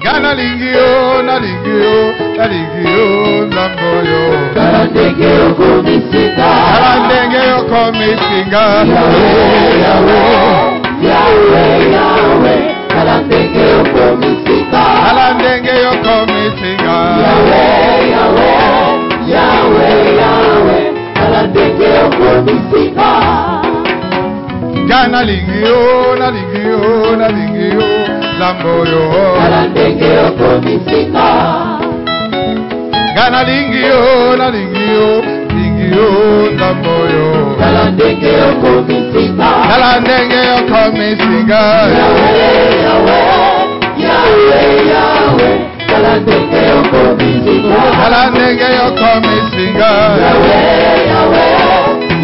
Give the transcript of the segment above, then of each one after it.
Kana lingio, na lingio, namboyo. Kalandenge yoko misinga. Kalandenge yoko misinga. Yahweh, Yahweh, Yahweh, Yahweh. Kalandenge yoko misinga. Kalandenge yoko misinga. Yahweh, Yahweh, Yahweh, Yahweh. Kalandenge yoko misinga. Kana lingio, na lingio, namboyo. Kalandenge yoko misinga. Kana lingio, namboyo. Kalandenge yoko misinga. Kalandenge yoko misinga. Yahweh, Yahweh, Yahweh, Yahweh. Kalandenge yoko misinga. Kalandenge yoko misinga. Yahweh, Yahweh,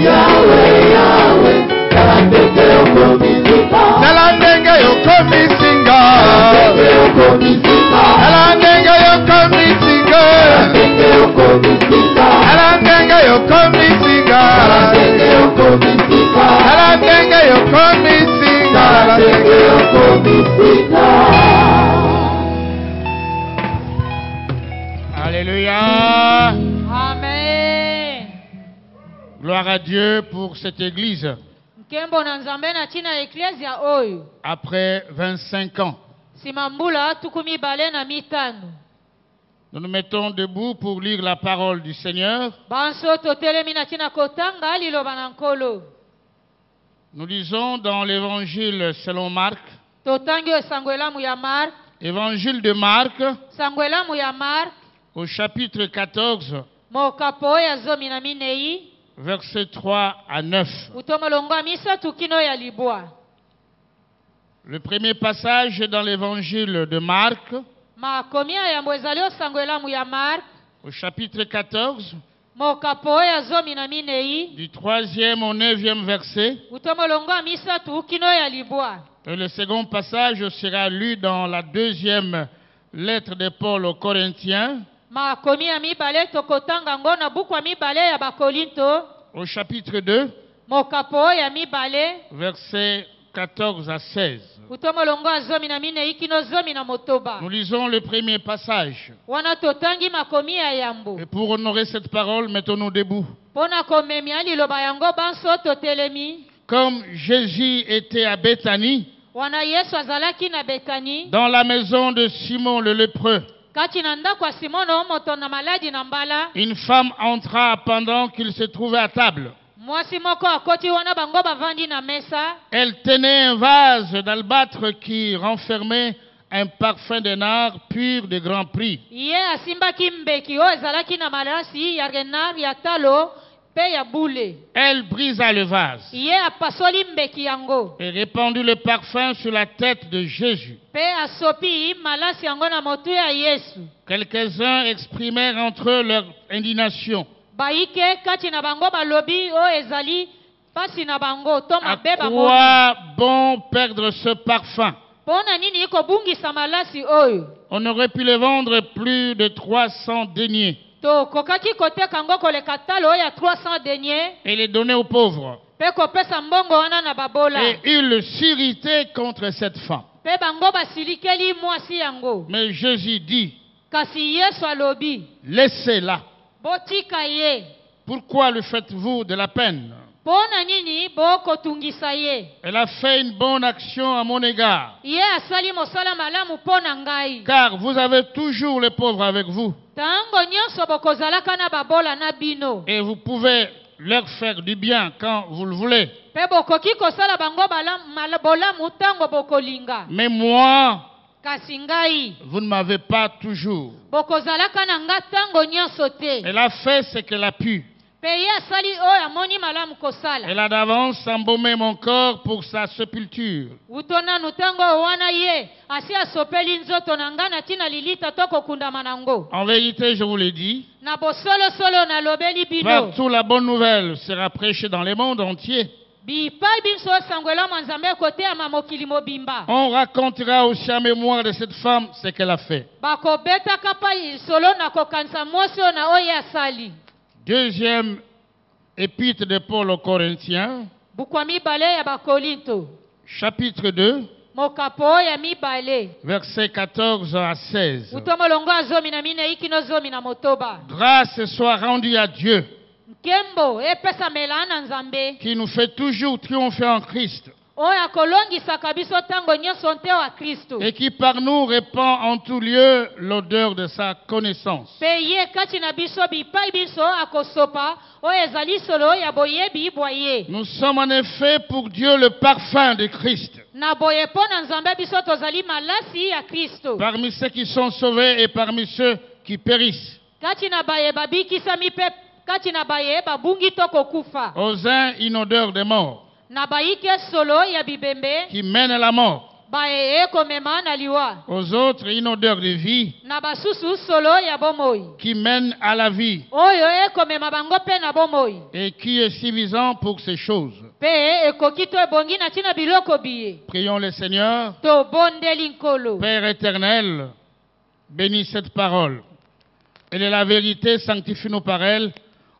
Yahweh, Yahweh. Kalandenge yoko misinga. Kalandenge yoko misinga. Kalandenge yoko misinga. Kalandenge yoko misinga. Kalandenge yoko misinga. Kalandenge yoko misinga. Kalandenge yoko misinga. Kalandenge yoko misinga. Kalandenge yoko misinga. Alléluia. Amen. Gloire à Dieu pour cette église. Nkembo na nzambe na china ecclesia oyo. Après 25 ans, Simambula tukumi bale na mitano. nous nous mettons debout pour lire la parole du Seigneur. Banso totelemi na china kotanga liloba na nkolo. Nous lisons dans l'évangile selon Marc, Totangi esangwelamu ya Mark. évangile de Marc, Sangwelamu ya Mark. au chapitre 14, Mokapo ya zomi na minei. versets 3 à 9. Utomolongo misa tukino ya libwa. Le premier passage dans l'évangile de Marc, Makomia ya mbwezalio sangwelamu ya Mark. au chapitre 14, Mokapo ya zomi na minei. du 3e au 9e verset. Utomolongo misa tukino ya libwa. Et le second passage sera lu dans la 2e lettre de Paul aux Corinthiens, Makomia mibale tokotanga ngona bukwa mibale ya bakolinto. au chapitre 2, Mokapo ya mibale. versets 14 à 16. Utomolongo zomi na minei kino zomi na motoba. Nous lisons le premier passage. Wana totangi makomi ya yambo. Et pour honorer cette parole, mettons-nous debout. Pona komemia liloba yango banso totelemi. Comme Jésus était à Béthanie, Wana Yesu azalaki na Betani. dans la maison de Simon le lépreux, Kati na ndako ya Simono moto na maladi na mbala. une femme entra pendant qu'il se trouvait à table. Mwasi moko akoti wana bango bavandi na mesa. Elle tenait un vase d'albâtre qui renfermait un parfum de nard pur de grand prix. Ye asimbaki mbeki o ezalaki na malasi ya renar ya talo pe ya bule. Elle brisa le vase Ye apasoli mbeki yango. et répandit le parfum sur la tête de Jésus. Pe asopi malasi yango na motu ya Yesu. Quelques-uns exprimèrent entre eux leur indignation. Baike kati na bango balobi o ezali pasi na bango to À mabe bango. quoi bon perdre ce parfum? Pona nini iko bungisa malasi oyo? On aurait pu le vendre plus de 300 deniers To kokaki koteka ngo koleka talo ya 300 deniers. et les donner aux pauvres. Pe kopesa mbongo wana na babola. Et ils s'irritaient contre cette femme. Pe bango basilikeli mwasi yango. Mais Jésus dit, Kasi Yesu alobi. laissez-la. Botika ye. Pourquoi le faites-vous de la peine? Pona nini boko tungisa ye. Elle a fait une bonne action à mon égard. Ye asali mosala malamu pona ngai. Car vous avez toujours les pauvres avec vous. Tango nyonso bokozalaka na babola na bino. Et vous pouvez leur faire du bien quand vous le voulez. Pe bokoki kosala bango bolamu tango bokolinga. Mais moi, Kasi ngai. vous ne m'avez pas toujours. Bokozalaka na nga tango nyonso te. Elle a fait ce qu'elle a pu. Pe ye asali oyo amoni malamu kosala. Elle a d'avance embaumé mon corps pour sa sépulture. Utona nutango wana ye. Asi asopeli nzoto na nga na tina lilita toko kundama nango. En vérité, je vous l'ai dit, Na bosolo solo na lobeli bino. partout la bonne nouvelle sera prêchée dans le monde entier. Bipai binso sangwela manzambe kote ya mamokili mobimba. On racontera aussi en mémoire de cette femme ce qu'elle a fait. Bako beta kapa solo na kokansa moso na oye asali. Deuxième épître de Paul aux Corinthiens, Bukwami bale ya bakolinto. chapitre 2, mokapo ya mibale versets 14 à 16. uto molongo ya zomi na minei kino zomi na motoba. Grâce soit rendue à Dieu Nkembo epesamela na nzambe qui nous fait toujours triompher en Christ oyo akolongisaka biso ntango nyonso nte wa Kristo et qui par nous répand en tout lieu l'odeur de sa connaissance. mpe ye kati na biso bipai biso akosopa oyo ezali solo ya boyebi bwa ye. Nous sommes en effet pour Dieu le parfum de Christ Na boye mpo na nzambe biso tozali malasi ya Kristo parmi ceux qui sont sauvés et parmi ceux qui périssent. kati na baye babikisami mpe kati na baye babungi to kokufa. Aux uns, une odeur de mort Na bayike solo ya bibembe qui mène à la mort. baye ekomema na liwa. Aux autres, une odeur de vie Na basusu solo ya bomoi qui mène à la vie oyo ekomema bango mpe na bomoi et qui est suffisant pour ces choses. mpe ekoki to ebongi na ntina biloko biye. Prions le Seigneur. Tobondeli nkolo. Père éternel, bénis cette parole. Elle est la vérité, sanctifie-nous par elle.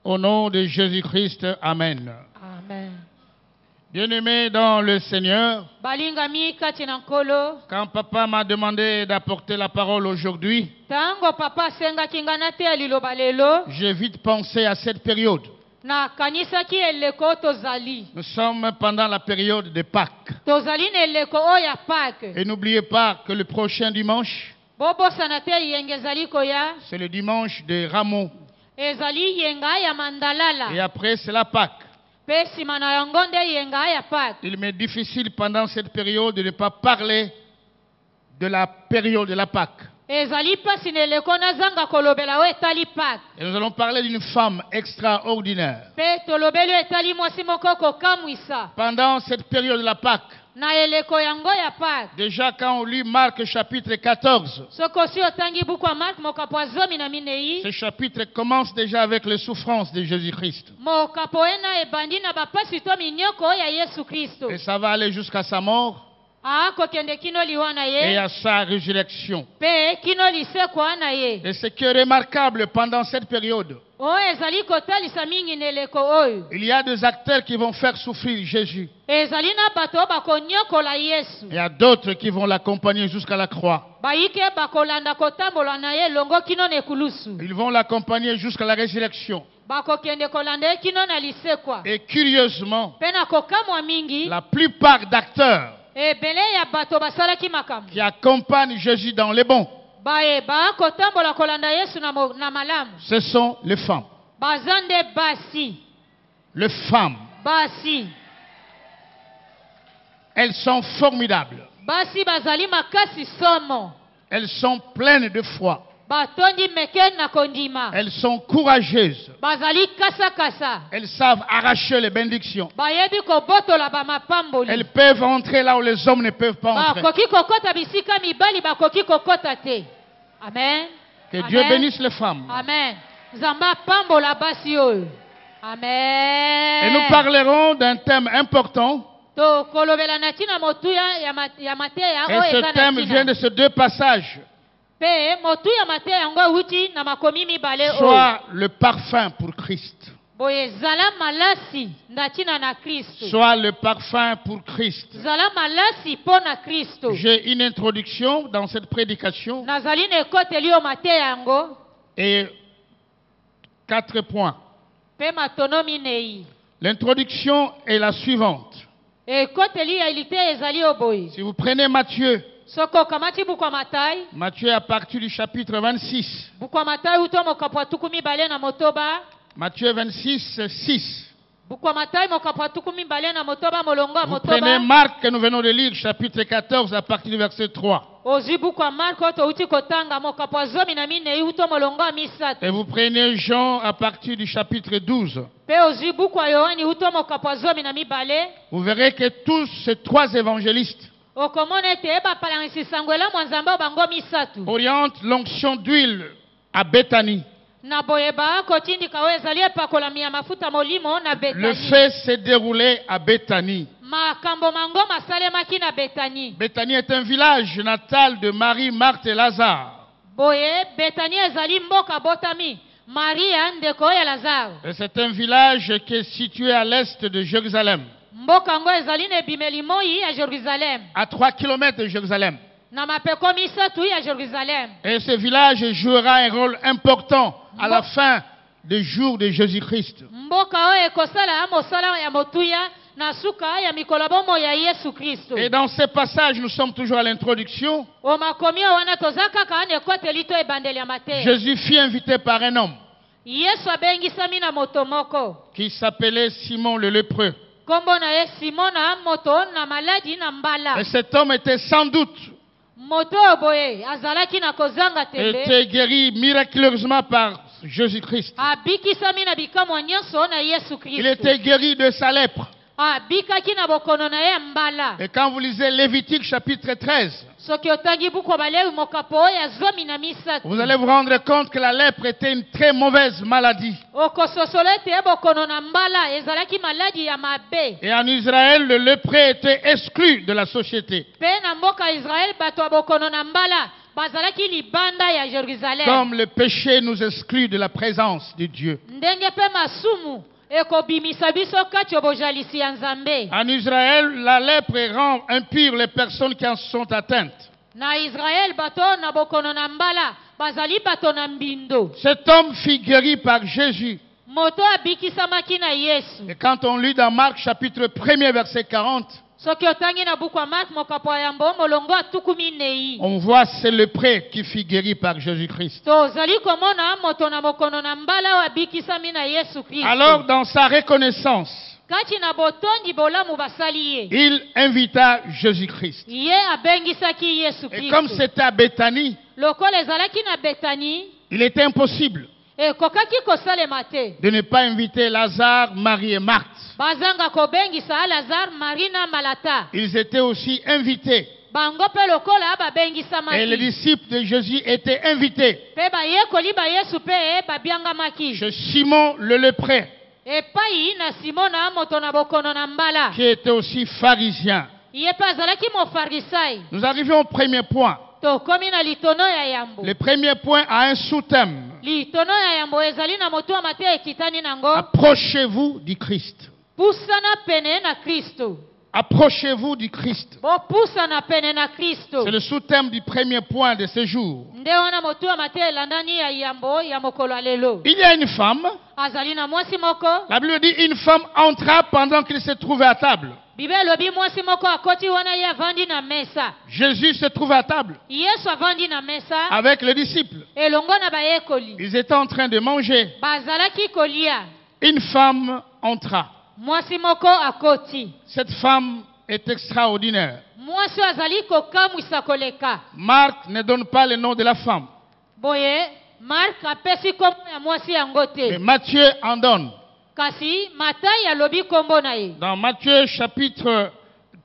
Au nom de Jésus-Christ, Amen. Amen. Bien-aimés dans le Seigneur, Balingami kati na nkolo. quand papa m'a demandé d'apporter la parole aujourd'hui, Tango papa asengaki nga nateya liloba lelo j'ai vite pensé à cette période. nakanisaki eleko tozali. Nous sommes pendant la période de Pâques. Tozali na eleko oyo ya Pâques. Et n'oubliez pas que le prochain dimanche, Bobosana te yenge ezali koya. c'est le dimanche de Rameau. Ezali yenga ya mandalala. Et après, c'est la Pâques. Mpe nsima na yango nde yenga ya Pâques. Il m'est difficile pendant cette période de ne pas parler de la période de la Pâques. Ezali pasi na eleko nazanga kolobela oyo etali Pâques. Et nous allons parler d'une femme extraordinaire. Mpe tolobeli oyo etali mwasi moko kokamwisa. Pendant cette période de la Pâques, Na eleko yango ya Pâques. déjà quand on lit Marc chapitre 14, Soki osi otangi buku ya Mark mokapo ya zomi na minei. ce chapitre commence déjà avec les souffrances de Jésus-Christ. Mokapo ena ebandi na bapasi to minyoko ya Yesu Kristo. Et ça va aller jusqu'à sa mort Akokende kino liwa na et ye. à sa résurrection. Mpe kino lisekwa na ye. Et ce qui est remarquable pendant cette période, Oyo ezali kotalisa mingi na eleko oyo. il y a des acteurs qui vont faire souffrir Jésus. Ezali na bato oyo bakonyokola Yesu. Il y a d'autres qui vont l'accompagner jusqu'à la croix. Bayike bakolanda kotambola na ye longo kino na ekulusu. Ils vont l'accompagner jusqu'à la résurrection. Bakokende kolanda ye kino na lisekwa. Et curieusement, Mpe na kokamwa mingi. la plupart d'acteurs Ebele ya bato basalaki makambo. qui accompagnent Jésus dans les bons, Baye bakotambola kolanda Yesu na malamu. ce sont les femmes. Baza nde basi. Les femmes, Basi. elles sont formidables. Basi bazali makasi somo. Elles sont pleines de foi. Batondi meke na kondima. Elles sont courageuses. Bazali kasa kasa. Elles savent arracher les bénédictions. Bayebi kobotola bamapamboli. Elles peuvent entrer là où les hommes ne peuvent pas entrer. Bakoki kokota bisika mibali bakoki kokota te. Amen. Que Amen. Dieu bénisse les femmes. Amen. Zamba pambola basi oyo. Amen. Et nous parlerons d'un thème important. To kolobela na tina motuya ya mateya Et oyo ce eza na thème tina. vient de ces deux passages. Pe motuya mateya yango wuti na makomi mibale oyo. Soit le parfum pour Christ. Boye zala malasi na tina na Kristo. Soit le parfum pour Christ. Zala malasi po na Kristo. J'ai une introduction dans cette prédication Nazali na ekoteli yo mateya yango. et 4 points. Pe matonomi nei. L'introduction est la suivante. Ekoteli ya ilite ezali yo boye. Si vous prenez Matthieu, Soko kamati bukwa Matai. Matthieu à partir du chapitre 26. Bukwa Matai uto mokapwa tuku mibale na motoba. Matthieu 26, 6. Bukwa Matai mokapwa tuku mibale na motoba molongo ya Vous prenez motoba. Marc que nous venons de lire, chapitre 14 à partir du verset 3. Ozwi bukwa Marko to uti kotanga mokapwa zomi na minei uto molongo ya misato. Et vous prenez Jean à partir du chapitre 12. Pe ozwi bukwa Yohani uto mokapwa zomi na mibale. Vous verrez que tous ces trois évangélistes Okomona ete bapalangisi sangwela mwanzamba bango misato. orientent l'onction d'huile à Béthanie. Na boyeba kotindika oyo ezali epakolami ya mafuta molimo na Le Betani. fait s'est déroulé à Béthanie. Makambo mango masalemaki na Betani. Béthanie est un village natal de Marie, Marthe et Lazare. Boye Betani ezali mboka botami. Maria ndeko ya Lazaro. Et c'est un village qui est situé à l'est de Jérusalem. mboka yango ezali na ebimeli moi ya Jérusalem, à 3 kilomètres de Jérusalem. na mapeko misatu ya Jérusalem. Et ce village jouera un rôle important à la fin des jours de Jésus-Christ. Mboka oyo ekosala mosala ya motuya na suka ya mikolo bomoi ya Yesu Kristo. Et dans ce passage, nous sommes toujours à l'introduction. O makomi wana toza kaka na ekoteli to ebandeli ya mateya. Jésus fut invité par un homme Yesu abengisami na moto moko. qui s'appelait Simon le lépreux. Kombo na ye Simona, moto na maladi na mbala. Et cet homme était sans doute Moto boye azalaki na kozanga tembe. était guéri miraculeusement par Jésus-Christ. Abikisami na bikamwa nyonso na Yesu Il Kristo. était guéri de sa lèpre. Abikaki na bokono na ye mbala. Et quand vous lisez Lévitique chapitre 13, Soki otangi buku ya Balewi mokapo oyo ya zomi na misatu. vous allez vous rendre compte que la lèpre était une très mauvaise maladie. Okososola ete bokono na mbala ezalaki maladi ya mabe. Et en Israël, le lépreux était exclu de la société. Pe na mboka Israel bato ya bokono na mbala bazalaki libanda ya Jérusalem. Comme le péché nous exclut de la présence de Dieu. Ndenge pe masumu ekobimisa biso kati ya bojalisi ya Nzambe. En Israël, la lèpre rend impures les personnes qui en sont atteintes. Na Israel bato na bokono na mbala bazali bato na mbindo. Cet homme fut guéri par Jésus. Moto abikisamaki na Yesu. Et quand on lit dans Marc chapitre 1er verset 40, Soki otangi na buku ya Mark mokapo ya yambo molongo atukumi nei. on voit c'est le prêtre qui fut guéri par Jésus-Christ. Tozali komona moto na bokono na mbala wa bikisami na Yesu Kristo. Alors dans sa reconnaissance, Kati na botondi bolamu basali ye. il invita Jésus-Christ. Ye abengisaki Yesu Et comme Kristo. c'était à Béthanie, Lokola ezalaki na Betani, il était impossible ekokaki kosalema te. de ne pas inviter Lazare, Marie et Marthe. Bazanga kobengisa Lazare, Marina, Malata. Ils étaient aussi invités. Bango pe lokola Et les babengisamaki. disciples de Jésus étaient invités Pe bayekoli ba Yesu pe babiangamaki. chez Simon le lépreux, Epai na Simona moto na bokono na mbala. qui était aussi pharisien. Ye pe azalaki mofarisai. Nous arrivons au premier point. Tokomi na litono ya yambo. Le premier point a un sous-thème. Litono ya yambo ezali na moto wa mate ekitani nango. Approchez-vous du Christ. Pusana pene na Kristo. Approchez-vous du Christ. Bo pusana pene na Kristo. C'est le sous-thème du premier point de ce jour. Nde wana moto wa mate elandani ya yambo ya mokolo alelo. Il y a une femme. Azali na mwasi moko. La Bible dit une femme entra pendant qu'il se trouvait à table. Bibe lobi mwasi moko akoti wana ye avandi na mesa. Jésus se trouvait à table Yesu avandi na mesa. avec les disciples. Elongo na bayekoli. Ils étaient en train de manger. Bazalaki kolia. Une femme entra. Mwasi moko akoti. Cette femme est extraordinaire. Mwasi azali kokamwisa koleka. Marc ne donne pas le nom de la femme, Boye, Mark apesi kombo ya mwasi yango mais te. Matthieu en donne. Kasi Matai alobi kombo na ye. Dans Matthieu chapitre,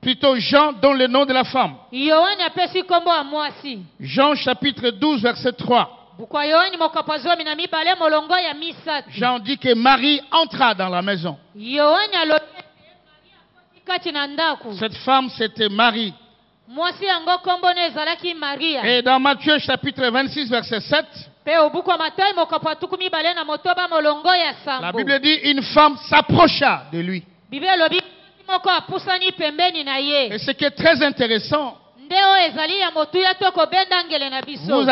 plutôt Jean donne le nom de la femme. Yohani apesi kombo ya mwasi. Jean chapitre 12 verset 3. Bukwa Yohani mokapo zomi na mibale molongo ya misatu. Jean dit que Marie entra dans la maison. Yohani alobi Maria kati na ndaku. Cette femme c'était Marie. Mwasi yango kombo ne ezalaki Maria. Et dans Matthieu chapitre 26 verset 7, Pe obukwa Matai mokapo atuku mibale na motoba molongo ya sambo. la Bible dit une femme s'approcha de lui. Bible alobi moko apusani pembeni na ye. Et ce qui est très intéressant, Ndeo ezali ya motuya toko benda ngele na biso.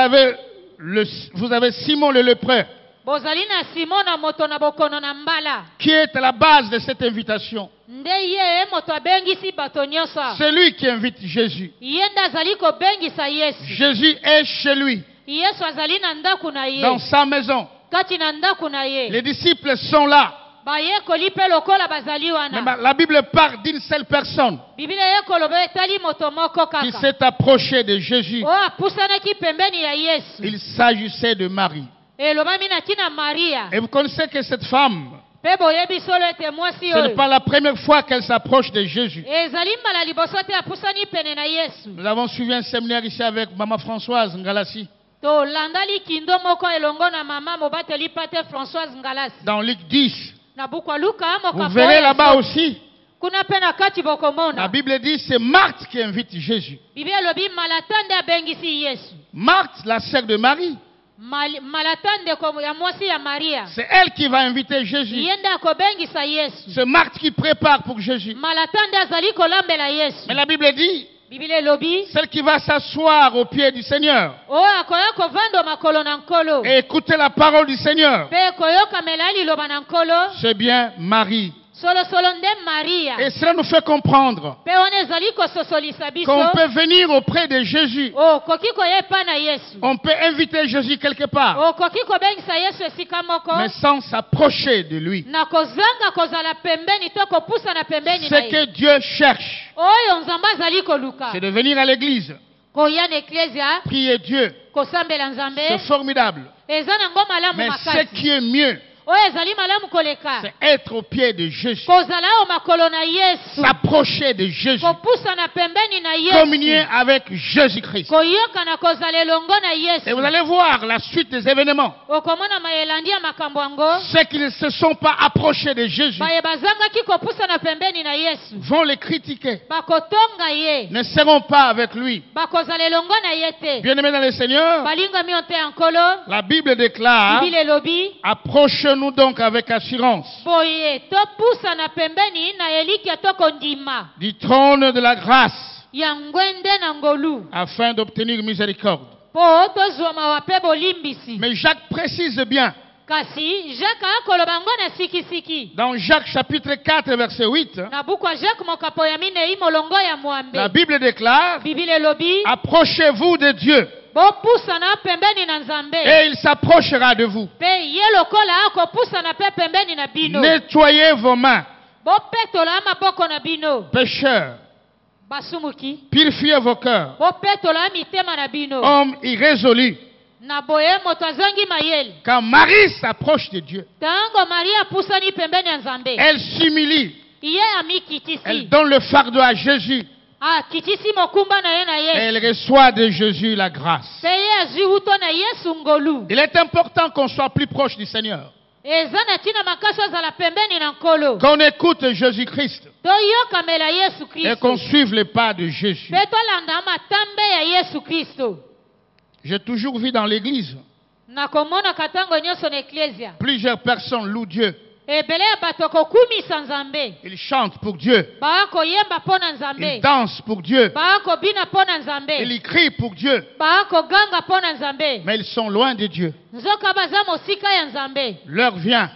vous avez Simon le lépreux Bozali na Simon na moto na bokono na mbala. qui est à la base de cette invitation. Nde ye moto abengisi bato nyonso. C'est lui qui invite Jésus. Ye nde azali kobengisa Yesu. Jésus est chez lui, Yesu azali na ndaku na ye. dans sa maison. Kati na ndaku na ye. Les disciples sont là. Bayekoli pe lokola bazali Mais wana. la Bible parle d'une seule personne Biblia yekoloba etali moto moko qui kaka. s'est approchée de Jésus. O apusanaki pembeni ya Yesu. Il s'agissait de Marie. Elobami na tina Maria. Et vous connaissez que cette femme, Pe boyebi solo ete mwasi ce n'est oyo. pas la première fois qu'elle s'approche de Jésus. Ezali mbala liboso te apusani pene na Yesu. Nous avons suivi un séminaire ici avec Maman Françoise Ngalassi, To landali kindo moko elongo na mama mobateli pate Françoise Ngalasi. dans Luc 10. Na bukwa Luka Vous moka verrez là-bas aussi, kuna pena kati la bokomona. Bible dit c'est Marthe qui invite Jésus. Biblia lobi malatande abengisi Yesu. Marthe, la sœur de Marie. malata ndeko ya mwasi ya Maria. C'est elle qui va inviter Jésus. Yenda akobengisa Yesu. C'est Marthe qui prépare pour Jésus. Malata nde azali kolambela Yesu. Mais la Bible dit, Biblia elobi celle qui va s'asseoir au pied du Seigneur oyo akoya kovanda makolo na nkolo et écouter la parole du Seigneur, mpe koyokamela liloba na nkolo c'est bien Marie. solosolo nde Maria. Et cela nous fait comprendre Mpe wana ezali kososolisa biso qu'on peut venir auprès de Jésus. okoki koyepa na Yesu. On peut inviter Jésus quelque part, Okoki kobengisa Yesu esika moko mais sans s'approcher de lui. na kozanga kozala pembeni to kopusa na pembeni na Ce ye. que Dieu cherche, Oyo nzambe azali koluka c'est de venir à l'église, koya na eklesia prier Dieu. kosambela C'est nzambe formidable. eza nango malamu Mais ce makasi. qui est mieux, Oyo ezali malamu koleka c'est être au pied de Jésus, kozala o makolo na Yesu s'approcher de Jésus, kopusa na pembeni na Yesu communier avec Jésus-Christ. koyoka na kozala elongo na Et vous Yesu. allez voir la suite des événements. Okomona mayelandi ya makambo yango Ceux qui ne se sont pas approchés de Jésus baye bazangaki kopusa na pembeni na Yesu vont le critiquer, bakotonga ye ne seront pas avec lui. bakozala elongo na ye te. Bien-aimés dans le Seigneur, balingami yo mpe ya nkolo la Bible déclare, bibili elobi approchons-nous donc avec assurance boye topusa na pembeni na elikya to kondima du trône de la grâce ya ngwende na ngolu afin d'obtenir miséricorde. mpo tozwa mawa mpe bolimbisi. Mais Jacques précise bien, kasi Jacques akoloba ngo na sikisiki dans Jacques chapitre 4 verset 8, na buku ya Jacques mokapo ya minei molongo ya mwambe la Bible déclare, bibili elobi approchez-vous de Dieu bopusana pembeni na nzambe et il s'approchera de vous. mpe ye lokola akopusana mpe pembeni na bino. Nettoyez vos mains, bopetola maboko na bino pécheurs, basumuki purifiez vos cœurs, bopetola mitema na bino hommes irrésolus. na boye moto azangi mayele. Quand Marie s'approche de Dieu, Tango Maria apusani pembeni ya nzambe elle s'humilie, iye amikitisi elle donne le fardeau à Jésus akitisi mokumba na ye na et ye elle reçoit de Jésus la grâce. mpe ye azwi wuto na Yesu ngolu. Il est important qu'on soit plus proche du Seigneur, eza na ntina makasi ozala pembeni na nkolo qu'on écoute Jésus-Christ toyokamela Yesu et qu'on Kristo suive les pas de Jésus. mpe tolanda matambe ya Yesu Kristo. J'ai toujours vu dans l'église, nakomonaka ntango nyonso na eklesia plusieurs personnes louent Dieu. ebele ya bato kokumisa nzambe Ils chantent pour Dieu, baa koyemba mpo na ils nzambe dansent pour Dieu, baa kobina mpo na nzambe ils crient pour Dieu, baa koganga mpo na nzambe mais ils sont loin de Dieu. nzoka baza mosika ya nzambe. L'heure vient,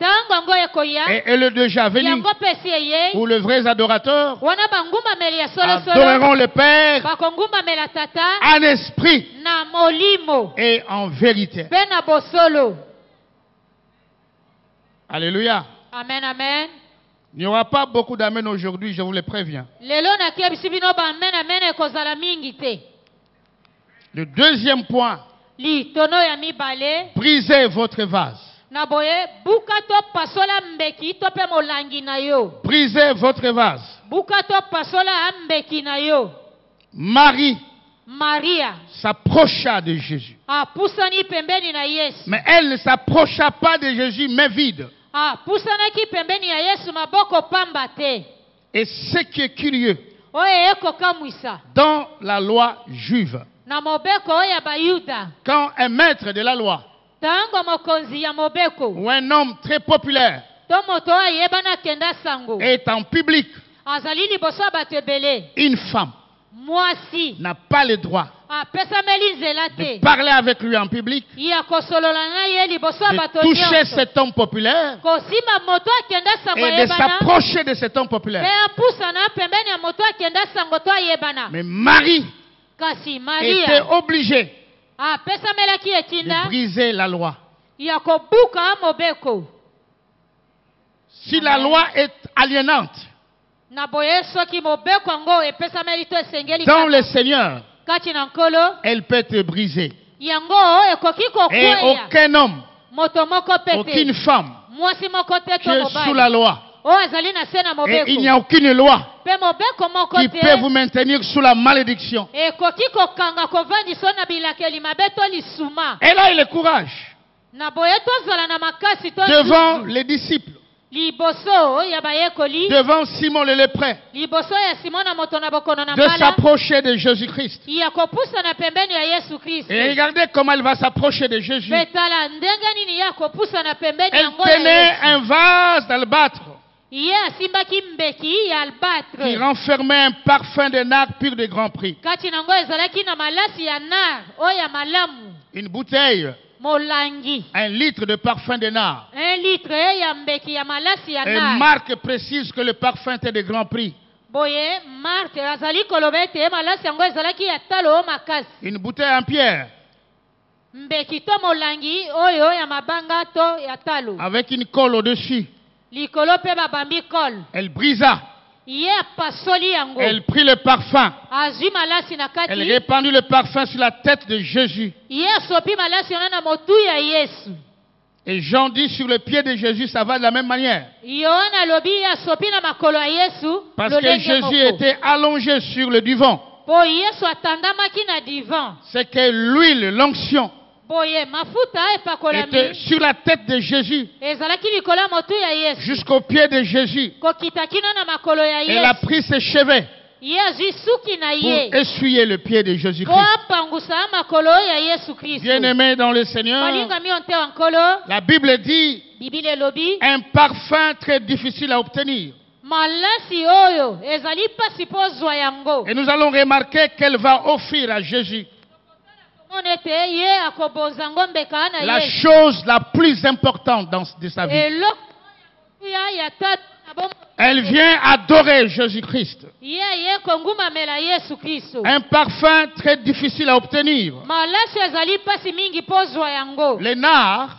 ntango yango ekoya et elle est déjà venue, yango mpe esi eyei où les vrais adorateurs wana bangumbameli ya solosolo adoreront le Père bakongumbamela tata en esprit na molimo et en vérité. mpe na bosolo. Alléluia. Amen, amen. Il n'y aura pas beaucoup d'amen aujourd'hui, je vous le préviens. lelo nakebisi bino baamen amen ekozala mingi te. Le deuxième point, litono ya mibale brisez votre vase. na boye buka to pasola mbeki to mpe molangi na yo. Brisez votre vase. buka to pasola mbeki na yo. Marie Maria s'approcha de Jésus. apusani pembeni na Yesu. Mais elle ne s'approcha pas de Jésus, mais vide. apusanaki pembeni ya Yesu maboko pamba te. Et ce qui est curieux, oyo ekokamwisa dans la loi juive, na mobeko oyo ya bayuda quand un maître de la loi ntango mokonzi ya mobeko ou un homme très populaire to moto oyo ayebana akenda sango est en public, azali liboso ya bato ebele, une femme mwasi n'a pas le droit apesameli nzela te de parler avec lui en public, ya kosolola na ye liboso ya de bato toucher nyonso, cet homme populaire kosimba moto akenda sango et de ayebana s'approcher de cet homme mpe populaire. apusana pembeni ya moto akenda sango to ayebana. Mais Marie kasi était Maria obligée apesamelaki de etinda briser la loi. ya kobuka mobeko. Si la loi est aliénante na boye soki mobeko yango epesameli to esengeli dans kaka le Seigneur, kati na nkolo elle peut te briser. yango ekoki Et kokweya aucun homme, moto moko pe aucune te femme mwasi moko te qui to est sous la mobali loi. oyo azali na se na Et il n'y mobeko a aucune loi mpe mobeko moko qui peut te vous maintenir sous la malédiction. ekoki kokanga kovandisa na bilakeli mabe to lisuma. Elle a eu le courage na boye tozala na makasi to devant les disciples liboso ya bayekoli devant Simon le lépreux, liboso ya simona moto na bokono na de mbala s'approcher de Jésus-Christ. ya kopusana pembeni ya Yesu Kristo. Et regardez comment elle va s'approcher de Jésus. Betala ndenge nini ya kopusana pembeni Elle yango ya tenait Yesu. un vase d'albâtre Ye asimbaki mbeki ya qui albâtre renfermait un parfum de nard pur de grand prix. kati nango ezalaki na malasi ya nar oyo ya malamu Une bouteille, molangi 1 litre de parfum de nard. 1 litre ya mbeki ya malasi ya Et nar. Marc précise que le parfum était de grand prix. Boye Marthe azali koloba ete malasi yango ezalaki ya talo makasi. Une bouteille en pierre Mbeki to molangi oyo ya mabanga to ya talo. avec une colle au-dessus. Likolo pe babambi kol. Elle brisa. Ye apasoli yango. Elle prit le parfum. Azwi malasi na Elle kati. répandit le parfum sur la tête de Jésus. Ye asopi malasi wana na motu ya Yesu. Et Jean dit sur le pied de Jésus, ça va de la même manière. Yohana lobi ye asopi na makolo ya Yesu. Parce que lolenge Jésus moko. était allongé sur le divan. Po Yesu atandamaki na divan. C'est que l'huile, l'onction, Boye mafuta epakolami. était sur la tête de Jésus Ezalaki likolo ya motu ya Yesu. jusqu'au pied de Jésus. Kokitaki na makolo ya Elle a Yesu. pris ses cheveux Ye azwi suki na pour ye. essuyer le pied de Po Jésus-Christ. apangusa makolo ya Yesu Kristo. Bien-aimés dans le Seigneur, Balingami onte wa nkolo. la Bible dit Bibili elobi. un parfum très difficile à obtenir. Malasi oyo ezali pasi po ozwa yango. Et nous allons remarquer qu'elle va offrir à Jésus Mona ete ye akoboza ngo mbeka na la Yesu. chose la plus importante de sa vie. Eloko ya tata na bomoi. Elle vient adorer Jésus-Christ. Ye kongumamela Yesu Kristo. Un parfum très difficile à obtenir. Malasi ezali pasi mingi po ozwa yango. Le nard,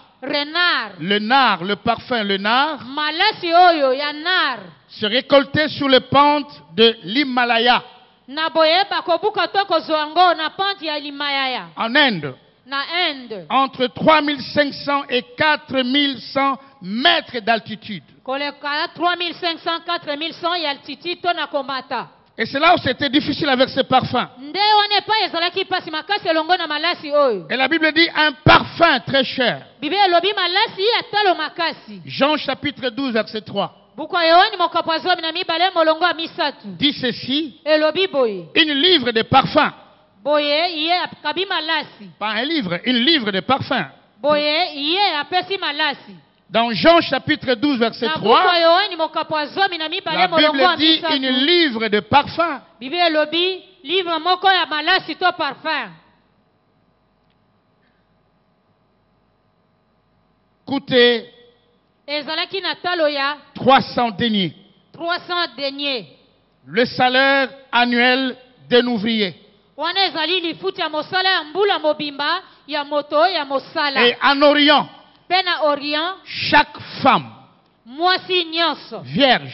Renard. le parfum, le nard, Malasi oyo ya nar. se récoltait sur les pentes de l'Himalaya, Na boye bakobuka to kozwa yango na pante ya limayaya. en Inde, Na Inde. entre 3500 et 4100 mètres d'altitude. Koleka 3500 4100 ya altitude to na komata. Et c'est là où c'était difficile avec ce parfum. Nde wana pa ezalaki pasi makasi elongo na malasi oyo. Et la Bible dit un parfum très cher. Biblia elobi malasi ya talo makasi. Jean chapitre 12 verset 3 Buku ya Yohani mokapo ya 12 molongo ya misatu. dit ceci, Elobi boye. une livre de parfum. Boye ye akabi malasi. Pas un livre, une livre de parfum. Boye ye apesi malasi. Dans Jean chapitre 12 verset Na buku 3, ya Yohani mokapo ya 12 la molongo ya Bible dit une misatu. livre de parfum. Biblia elobi livre moko ya malasi to parfum. Coûtait Ezalaki na talo ya 300 deniers. 300 deniers. Le salaire annuel d'un ouvrier. Wana ezali lifuti ya mosala ya mbula mobimba ya moto ya mosala. Et en Orient, Pe na Orient, chaque femme mwasi nyonso vierge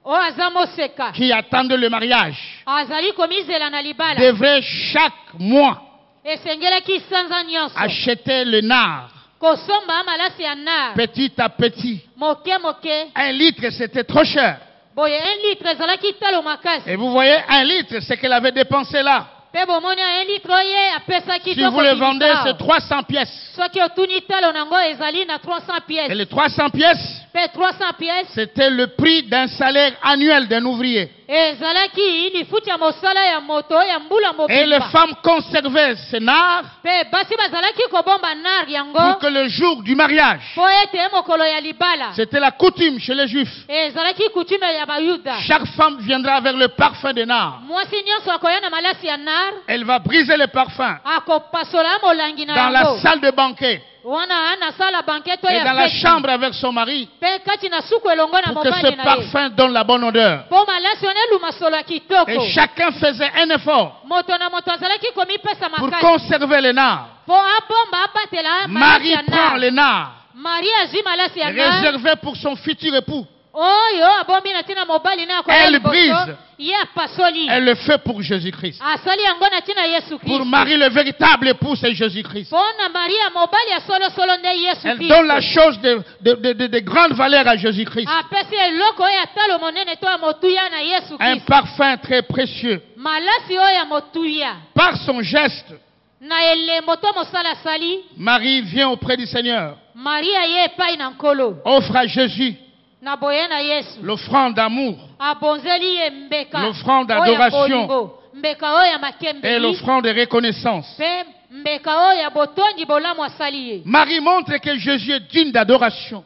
oyo aza moseka qui attendait le mariage azali komizela na libala devrait chaque mois esengelaki sanza nyonso acheter le nard kosomba malasi ya nar petit à petit. moke moke. 1 litre, c'était trop cher. Boye 1 litre ezalaki talo makasi. Et vous voyez, 1 litre, c'est qu'elle avait dépensé là. Pe bomoni 1 litre oye apesaki Si vous le vendez, c'est 300 pièces. soki otuni talo nango ezali na 300 Et pièces. les 300 pièces, Pe 300 pièces c'était le prix d'un salaire annuel d'un ouvrier. ezalaki lifuti ya mosala ya moto ya mbula Et les mobimba. femmes conservaient ce nard Pe basi bazalaki kobomba nar pour yango que le jour du mariage, po ete mokolo ya libala. c'était la coutume chez les Juifs. Ezalaki coutume ya bayuda. Chaque femme viendra avec le parfum de nard. Mwasi nyonso akoya na malasi ya nar Elle va briser le parfum akopasola molangi na dans la yango salle de banquet wana nasala banquete et ya dans la feti. chambre avec son mari Pe kati na suku elongo na pour que mobali ce na ye parfum donne la bonne odeur. po malasi wana eluma solo ya kitoko. Et chacun faisait un effort Moto na moto azalaki komipesa pour makasi conserver le nard. po abomba abatela malasi Marie ya prend nar. le nard Marie azwi malasi ya nar réservé pour son futur époux. oyo abombi na ntina mobali na akoya Elle liboso, brise. ye apasoli Elle le fait pour Jésus-Christ. asali yango na ntina Yesu Pour Kristo. Marie, le véritable époux, c'est Jésus-Christ. Po na Maria mobali ya solosolo nde Yesu Elle Kristo. donne la chose de grande valeur à Jésus-Christ. apesi eloko oyo ya talo monene to ya motuya na Yesu Un Kristo. parfum très précieux. Malasi oyo ya motuya Par son geste, na elembo to mosala asali Marie vient auprès du Seigneur, Maria ye epai na nkolo offre à Jésus na boye na Yesu l'offrande d'amour abonzeli ye mbeka L'offrande oyo ya d'adoration. bolingo, mbeka oyo ya et makembeli l'offrande de reconnaissance. pe mbeka oyo ya botondi bolamu asali ye. Marie montre que Jésus est digne d'adoration.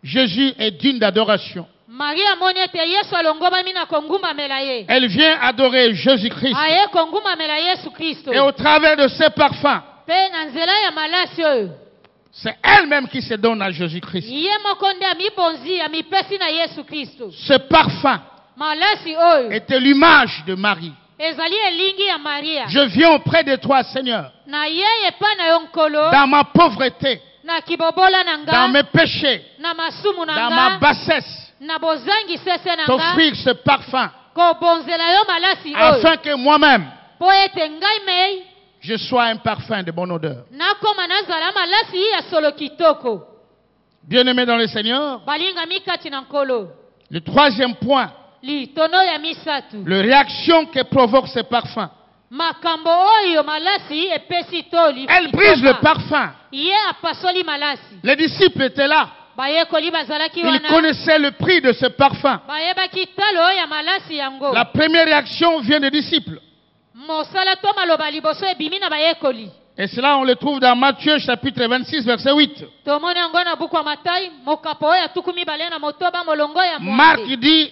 Jésus est digne d'adoration. Marie amoni ete Yesu alongobami na kongumbamela ye, Elle vient adorer Jésus-Christ. aye kongumbamela Yesu Kristo, Et au travers de ses parfums, pe na nzela ya malasi oyo c'est elle-même qui se donne à Jésus-Christ. ye moko nde amibonzi amipesi na Yesu Kristo. Ce parfum Malasi oyo était l'image de Marie. ezali elingi ya Maria, Je viens auprès de toi, Seigneur, na ye epa na yo nkolo, dans ma pauvreté, na kibobola na dans nga, mes péchés, na masumu na dans ma nga, bassesse, na bozangi sese na nga, t'offrir ce parfum, kobonzela yo malasi oyo afin que moi-même, po ete ngai mei je sois un parfum de bonne odeur. nakoma nazala malasi ya solo kitoko. Bien-aimés dans le Seigneur, Balingami kati na nkolo, le troisième point, litono ya misatu, la réaction que provoque ce parfum. makambo oyo malasi epesi toli, Elle brise le parfum. ye apasoli malasi. Les disciples étaient là. Bayekoli bazalaki Ils wana, connaissaient le prix de ce parfum. bayebaki talo ya malasi yango. La première réaction vient des disciples. Mosala to maloba liboso ebimi na bayekoli. Et cela, on le trouve dans Matthieu chapitre 26, verset 8. Tomoni yango na buku ya Matayi, mokapo oyo atuku mibale na motoba molongo ya Marc mwambe. dit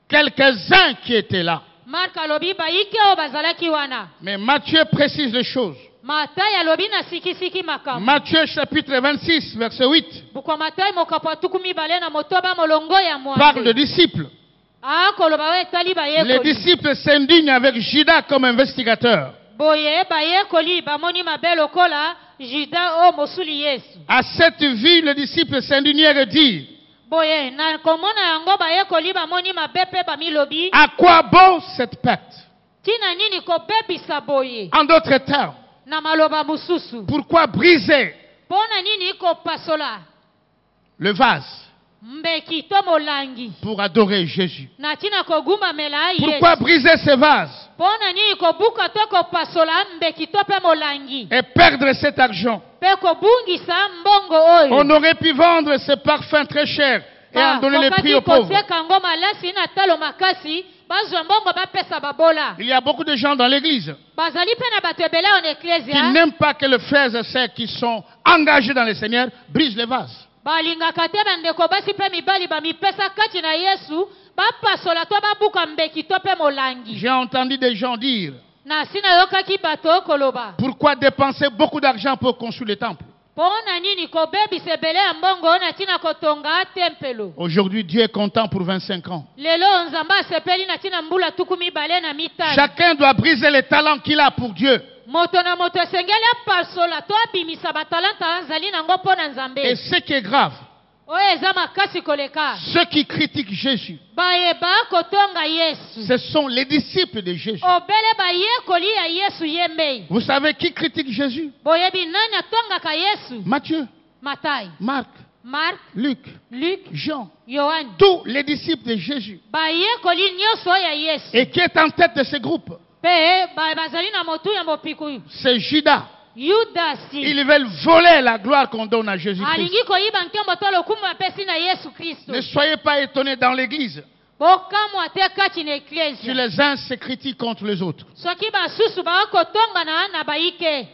quelques-uns qui étaient là. Mark alobi bayike oyo bazalaki wana. Mais Matthieu précise les choses. Matayi alobi na sikisiki makambo. Matthieu chapitre 26, verset 8 Buku ya Matayi mokapo atuku mibale na motoba molongo ya parle de mwambe. disciples. Akoloba oyo etali Les bayekoli. disciples s'indignent avec Judas comme investigateur. Boye bayekoli bamoni mabe lokola Juda o mosuli Yesu. À cette vue, les disciples s'indignèrent et dirent: Boye na komona yango bayekoli bamoni mabe pe bamilobi. à quoi bon cette perte? Tina nini kobebisa boye? En d'autres termes, Na maloba mususu. pourquoi briser Pona nini kopasola? le vase Mbeki to molangi. pour adorer Jésus? Na tina koguma mela Pourquoi Yesu. briser ce vase Pona nini kobuka to kopasola mbeki to pe molangi. et perdre cet argent? Pe kobungisa mbongo oyo. On aurait pu vendre ce parfum très cher et en donner le prix aux pauvres. Koteka ngo malasi na talo makasi. Bazwa mbongo bapesa babola. Il y a beaucoup de gens dans l'église Bazali pe na bato ebele en qui ecclesia. n'aiment pas que les frères et sœurs qui sont engagés dans le Seigneur brisent les vases. Balingaka te bandeko basi pe mibali bamipesa kati na Yesu. Bapasola to babuka mbeki to pe molangi. J'ai entendu des gens dire: Na sina yokaki bato koloba. pourquoi dépenser beaucoup d'argent pour construire le temple? Pona nini kobebisa ebele ya mbongo na tina kotonga tempelo. Aujourd'hui, Dieu est content pour 25 ans. Lelo nzamba asepeli na tina mbula tuku mibale na mitano. Chacun doit briser les talents qu'il a pour Dieu. Moto na moto esengeli apasola to abimisa batalanta azali nango mpo na Et Nzambe. ce qui est grave, Oyo eza makasi koleka. ceux qui critiquent Jésus, Bayeba kotonga Yesu. ce sont les disciples de Jésus. Obele bayekoli ya Yesu yembei. Vous savez qui critique Jésus? Boyebi nani atongaka Yesu? Matthieu, Matayi, Marc, Mark, Luc, Luc, Jean, Yohane. tous les disciples de Jésus. Bayekoli nyonso ya Yesu. Et qui est en tête de ce groupe? Pe bazali na motu ya mopiku. C'est Judas. Yudasi. Ils veulent voler la gloire qu'on donne à Jésus-Christ. Alingi koyiba nkembo to lokumu apesi na Yesu Kristo. Ne soyez pas étonnés dans l'église Bokamwa te kati na si ecclesia. les uns se critiquent contre les autres. Soki basusu bakotongana na bayike.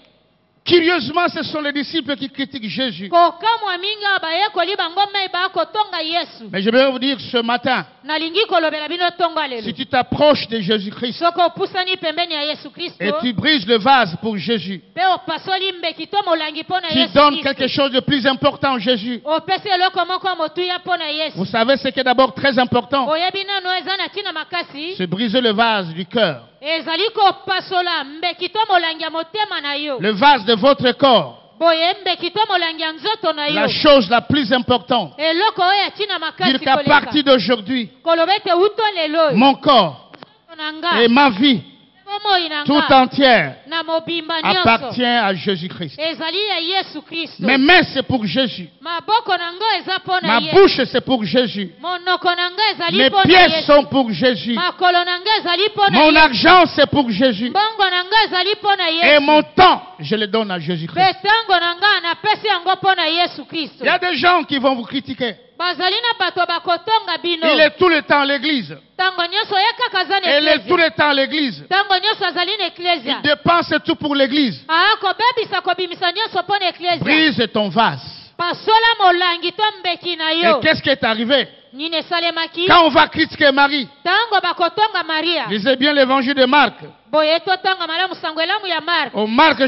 Curieusement, ce sont les disciples qui critiquent Jésus. Kokamwa minga bayekoli bango mei bakotonga Yesu. Mais je vais vous dire ce matin, Nalingi kolobela bino tonga lelo. si tu t'approches de Jésus-Christ Soko opusani pembeni ya Yesu Kristo. et tu brises le vase pour Jésus, Pe opasoli mbeki to molangi mpo na tu Yesu donnes Kristo. quelque chose de plus important à Jésus. Opesi eloko moko ya motuya mpo na Yesu. Vous savez ce qui est d'abord très important? Oyebi nano eza na ntina makasi. C'est briser le vase du cœur, Ezali kopasola mbeki to molangi ya motema na yo. le vase de votre corps. Boye mbeki to molangi ya nzoto na yo. La chose la plus importante, Eloko oyo ya ntina makasi dire qu'à koleka. partir d'aujourd'hui, Koloba ete uto lelo. mon corps Na nga. et ma vie Bomoi na tout nga. entière Na mobimba nyonso. appartient à Jésus-Christ. Ezali ya Yesu Kristo. Mes mains, c'est pour Jésus. Maboko na ngo eza mpo na Ma Yesu. bouche, c'est pour Jésus. Monoko na nga ezali Mes mpo na pieds Yesu. sont pour Jésus. Makolo na nga ezali mpo na Mon Yesu. argent, c'est pour Jésus. Mbongo na nga ezali mpo na Et Yesu. mon temps, je le donne à Jésus-Christ. Pe tango na nga napesi yango mpo na Yesu Kristo. Il y a des gens qui vont vous critiquer. bazali na bato bakotonga bino Il est tout le temps à l'église. ntango nyonso ye kaka aza na Il est tout eklezia le temps à l'église. ntango nyonso azali na Il eklezia dépense tout pour l'église. akobebisa kobimisa nyonso mpo na eklezia Brise ton vase. pasola molangi to mbeki na Et yo qu'est-ce qui est arrivé? nini esalemaki Quand on va critiquer Marie, ntango bakotonga maria lisez bien l'évangile de Marc. boye totanga malamu sango elamu ya mark Au Marc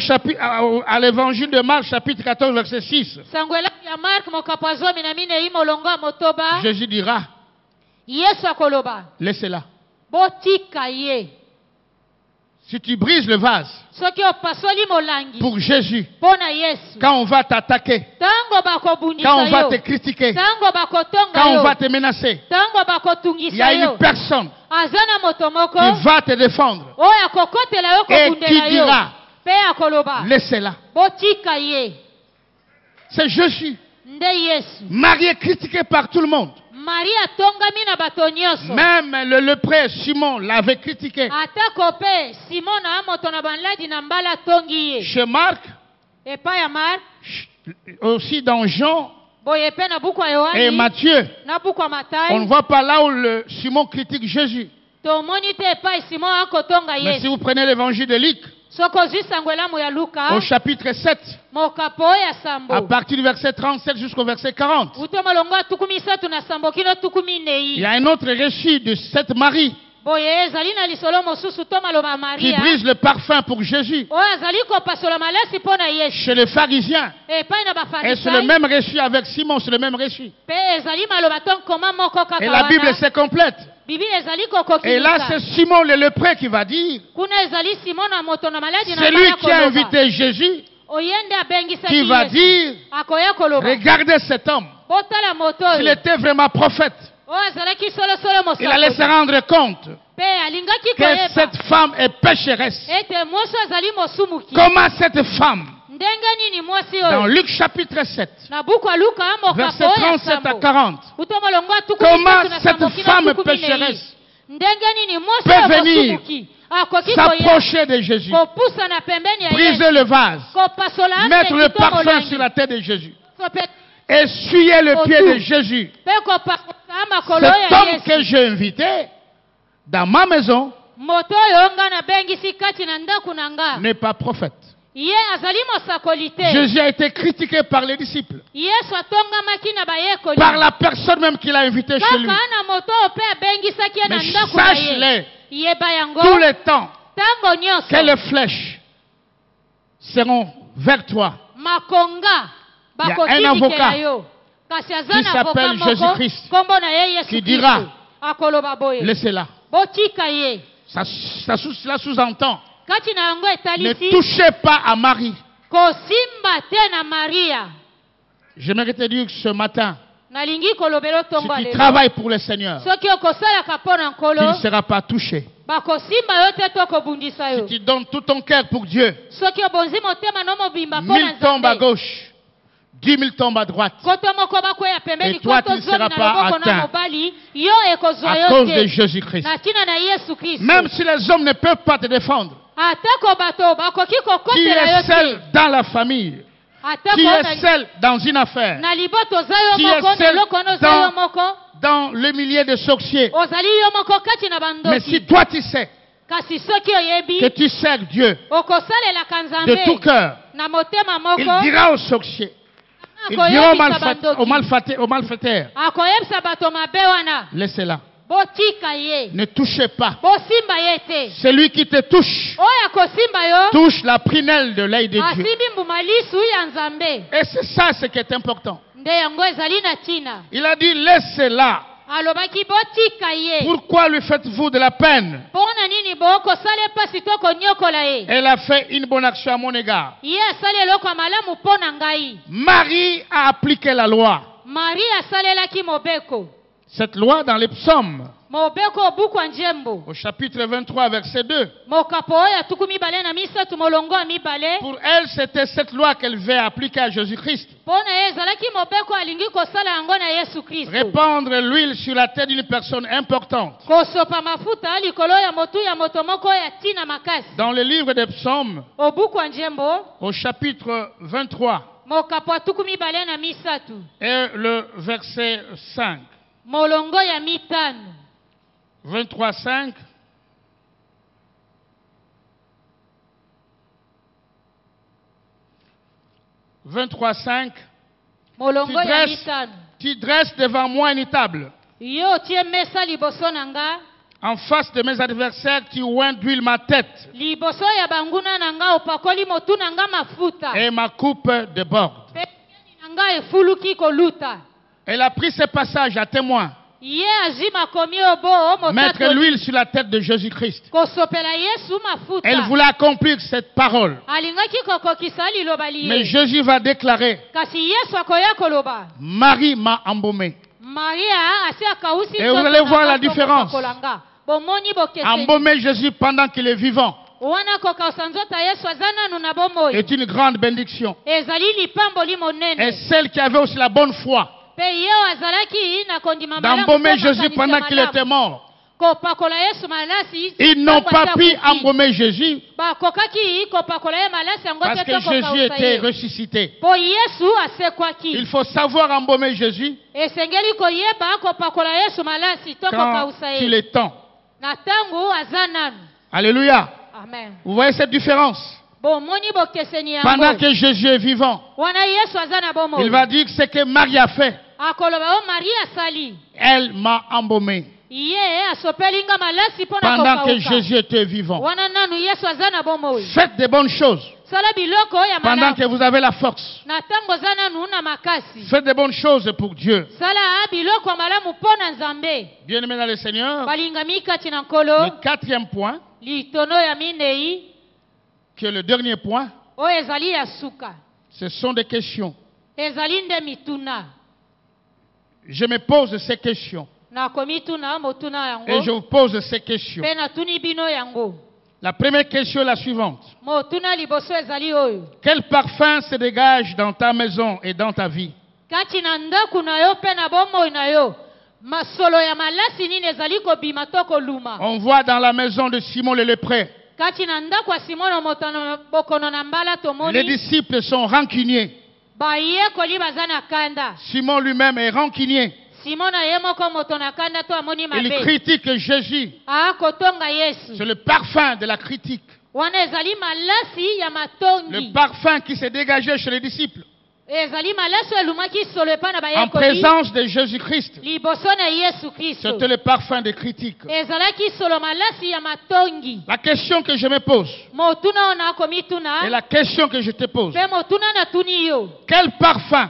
à l'évangile de Marc, chapitre 14, verset 6. sango elamu ya mark mokapo ya 14 molongo ya motoba Jésus dira, yesu akoloba laissez-la. botika ye Si tu brises le vase soki opasoli molangi pour Jésus, mpo na yesu quand on va t'attaquer, ntango quand on bakobundisa va yo te critiquer, ntango bakotonga quand on yo va te menacer, ntango il y bakotungisa a yo une personne aza na moto moko qui va te défendre oyo akokotela yo et qui kobundela yo dira, mpe akoloba laissez-la. botika ye C'est Jésus. nde yesu Marie est critiquée par tout le monde. maria atongami na bato nyonso Même le lépreux Simon l'avait critiqué. atako mpe simon na moto na banladi na mbala atongi ye Chez Marc, epai ya mark aussi dans Jean boye mpe na buku ya et yohani Matthieu, na buku ya on ne matai voit pas là où Simon critique Jésus. tomoni te epai simon akotonga Mais si yesu vous prenez l'évangile de Luc, soki ozwi sango elamu ya luka au chapitre 7, mokapo oyo ya à sambo partir du verset 37 jusqu'au verset 40, uto molongo ya tuku misatu na sambo kino tuku il y minei a un autre récit de cette Marie boye ezali na lisolo mosusu to maloba ya qui maria brise le parfum pour Jésus oyo azali kopasola malasi mpo na yesu chez les pharisiens. epai na Et c'est le bafarisai même récit avec Simon, c'est le même récit. mpe ezali maloba to nkoma moko Et kaka la Bible wana se complète. bibili ezali Et là, c'est kokokilisa Simon le lépreux qui va dire, kuna ezali simon na moto na maladi na c'est lui mbala qui a koloba invité Jésus, oye nde abengisaki qui va yesu dire, akoya koloba regardez cet homme, botala moto s'il oyo était vraiment prophète, oyo azalaki solosolo il allait se mosakozi rendre compte mpe alingaki que koyeba cette femme est pécheresse. ete mwasi azali mosumuki Comment cette femme, ndenge nini mwasi dans oyo Luc chapitre 7, na buku ya luka mokapo verset oyo ya 37 à sambo 40, uto molongo ya tuku comment misatu na cette sambo kino femme tuku minei pécheresse ndenge nini mwasi peut oyo venir mosumuki akoki koya s'approcher de Jésus, kopusana pembeni ya briser yesu le vase, kopasola mettre le mbeki to parfum molangi sur la tête de Jésus, Sope- essuyer le pied de Jésus. mpe kopakola makolo Cet ya homme que yesu j'ai invité dans ma maison moto oyo nga nabengisi kati na ndako na nga n'est pas prophète. ye azali mosakoli te Jésus a été critiqué par les disciples, yesu atongamaki na bayekoli par la personne même qu'il a invité chez lui. kaka na moto oyo mpe abengisaki ye na Mais ndako na ye sache-le, yeba yango tous les temps, ntango que nyonso les flèches seront vers toi. makonga un bakotikela avocat yo kasi aza qui na s'appelle avoka moko Jésus-Christ, nkombo na ye yesu qui dira, kristo akoloba boye Laissez-la. botika ye Cela sous-entend, kati na yango ne etalisi touchez pas à Marie. kosimba te na maria J'aimerais te dire que ce matin, nalingi kolobela si otongo tu lelo travailles pour le Seigneur, soki okosalaka mpo na tu nkolo ne seras pas touché. bakosimba yo te to kobundisa yo Si tu donnes tout ton cœur pour Dieu, soki obonzi motema no mobimba mpo 1000 na tombent à nzambe gauche, 10 000 tombent à droite, koto moko bakwea pembeni Et toi, koto tu ne seras zomi na pas loboko na atteint mobali yo ekozwa à yo cause de te Jésus-Christ. na ntina na yesu kristo Même si les hommes ne peuvent pas te défendre, atako bato bakoki qui kokotela yo est seul te dans la famille, atako qui est seul dans une affaire, na liboto oza yo Qui moko est na seul eloko no oza dans- yo moko dans le milieu des sorciers. ozali yo moko kati na Mais si bandoki toi tu sais kasi soki que oyebi tu sers Dieu okosalelaka de tout nzambe cœur, na motema il moko dira aux sorciers, il dira aux malfaiteurs, akoyebisa bato mabe wana laissez-la, botika ye ne touchez pas. bosimba ye te Celui qui te touche, oyo akosimba yo touche la prunelle de l'œil de Dieu. asimbi mbuma lisu ya nzambe Et c'est ça ce qui est important. nde yango ezali na ntina Il a dit, laissez-la. alobaki botika ye Pourquoi lui faites-vous de la peine? mpo na nini bokosala epasi to konyokola ye Elle a fait une bonne action à mon égard. ye asali eloko ya malamu mpo na ngai Marie a appliqué la loi. marie asalelaki mobeko Cette loi dans les psaumes, mobeko buku ya njembo au chapitre 23, verset 2. mokapo oyo atuku mibale na misatu molongo ya mibale Pour elle, c'était cette loi qu'elle veut appliquer à Jésus-Christ. mpo na ye ezalaki mobeko alingi kosala yango na yesu kristo Répandre l'huile sur la tête d'une personne importante. kosopa mafuta likolo ya motu ya moto moko oyo ya ntina makasi Dans le livre des psaumes, obuku ya njembo au chapitre 23, mokapo ya tuku mibale na misatu et le verset 5. molongo ya mitano 23:5. molongo ya mitano Tu dresses devant moi une table. yo tie mesa liboso na nga En face de mes adversaires, tu oins d'huile ma tête liboso ya banguna na nga opakoli motu na nga mafuta et ma coupe déborde. mpe na nga efuluki koluta. Elle a pris ce passage à témoin. ye azwi makomi obo Mettre l'huile sur la tête de Jésus-Christ. kosopela yesu mafuta Elle voulait accomplir cette parole. alingaki kokokisa liloba liye Mais Jésus va déclarer, kasi yesu akoya koloba Marie m'a embaumé. maria asi akausi Et vous allez voir la différence. bomoni bokeseni Embaumer Jésus pendant qu'il est vivant wana kokausa nzota yesu aza nanu na bomoi est une grande bénédiction. ezali lipamboli Et monene celle qui avait aussi la bonne foi mpe ye azalaki na kondima d'embaumer Jésus pendant qu'il était mort. kopakola yesu malasi Ils n'ont ntango pas asi pu akufi. embaumer Jésus bakokaki kopakola ye malasi yango parce te que to Jésus kokausa était ye ressuscité. mpo yesu asekwaki Il faut savoir embaumer Jésus esengeli koyeba kopakola yesu malasi to quand kokausa il ye est temps. na ntango aza nanu. Alléluia. Amen. Vous voyez cette différence? bomoni bokeseni Pendant yango que Jésus est vivant, wana yesu aza na bomoi il va dire que ce que Marie a fait, akoloba o maria asali elle m'a embaumé. ye asopeli nga malasi mpo na Pendant que kokauka Jésus était vivant. wana nanu yesu aza na bomoi Faites de bonnes choses sala biloko ya pendant malamu que vous avez la force. na ntango oza nanu na makasi Faites de bonnes choses pour Dieu. sala biloko ya malamu mpo na nzambe Bien-aimés dans le Seigneur, balingami kati na nkolo le quatrième point, litono ya minei qui est le dernier point, oyo ezali ya suka ce sont des questions. ezali nde mituna Je me pose ces questions nakomituna motuna et je yango vous pose ces questions. mpe natuni bino yango La première question est la suivante. motuna liboso ezali oyo Quel parfum se dégage dans ta maison et dans ta vie? kati na ndako na yo mpe na bomoi na yo masolo ya malasi nini ezali kobima to koluma On voit dans la maison de Simon le lépreux, kati na ndako ya simono moto na bokono na mbala les tomoni disciples sont rancuniers. bayekoli baza na kanda Simon lui-même est rancunier. simon na ye moko moto na kanda to amoni Il mabe critique Jésus. akotonga yesu C'est le parfum de la critique. wana ezali malasi ya Le matongi parfum qui s'est dégagé chez les disciples ezali malasi oyo elumaki solo epai na en bayekoli présence de Jésus-Christ. liboso na yesu kristo C'était le parfum de critique. ezalaki solo malasi ya matongi La question que je me pose motuna oyo et nakomituna la question que je te pose, mpe motuna natuni yo quel parfum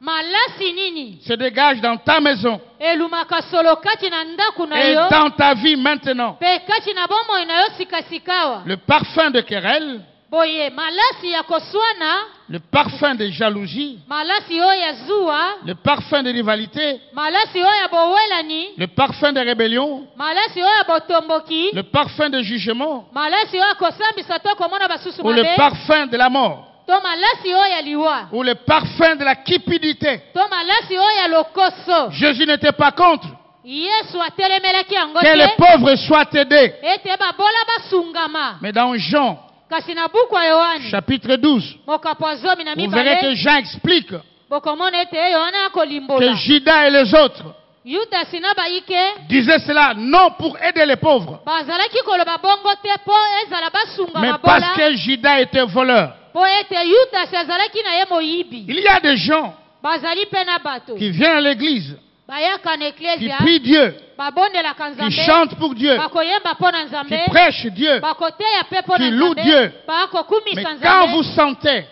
malasi nini se dégage dans ta maison elumaka solo kati na ndako na et yo dans ta vie maintenant? mpe kati na bomoi na yo sikasikawa Le parfum de querelle, boye malasi ya koswana le parfum de jalousie, malasi oyo ya zuwa le parfum de rivalité, malasi oyo ya bowelani le parfum de rébellion, malasi oyo ya botomboki le parfum de jugement malasi oyo ya kosambisa to komona basusu ou le mabe parfum de la mort to malasi oyo ya liwa ou le parfum de la cupidité. to malasi oyo ya lokoso Jésus n'était pas contre yesu atelemelaki yango que les te pauvres soient aidés. ete babola basungama Mais dans Jean, kasi na buku ya yohane chapitre 12, mokapo ya zomi na vous verrez que mibale Jean explique bokomona ete yohane que akolimbola Judas et les autres yudasi na bayike disaient cela non pour aider les pauvres, bazalaki koloba bongo te mpo ezala basunga mais mabola parce que Judas était voleur. mpo ete yudasi azalaki na ye moyibi Il y a des gens bazali mpe na bato qui viennent à l'église, bayaka na qui eklesia prient Dieu, babondelaka qui nzambe chantent pour Dieu, bakoyemba mpo na qui nzambe prêchent Dieu. bakoteya mpe mpo na qui loue nzambe Dieu. Mais bakokumisa quand vous nzambe sentez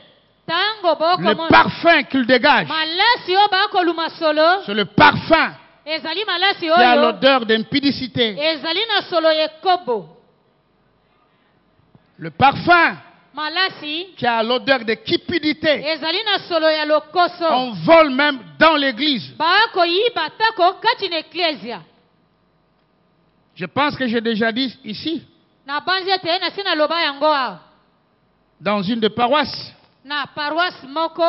ntango le bokomona parfum qu'il dégage, malasi oyo bakoluma solo c'est le parfum ezali malasi qui a oyo l'odeur d'impudicité. ezali na solo ya ekobo Le parfum malasi qui a l'odeur de cupidité. ezali na solo ya lokoso On vole même dans l'église. bakoyiba tako kati na eklesia Je pense que j'ai déjà dit ici, na banzi ete nasi naloba yango awa dans une des paroisses na paroisse moko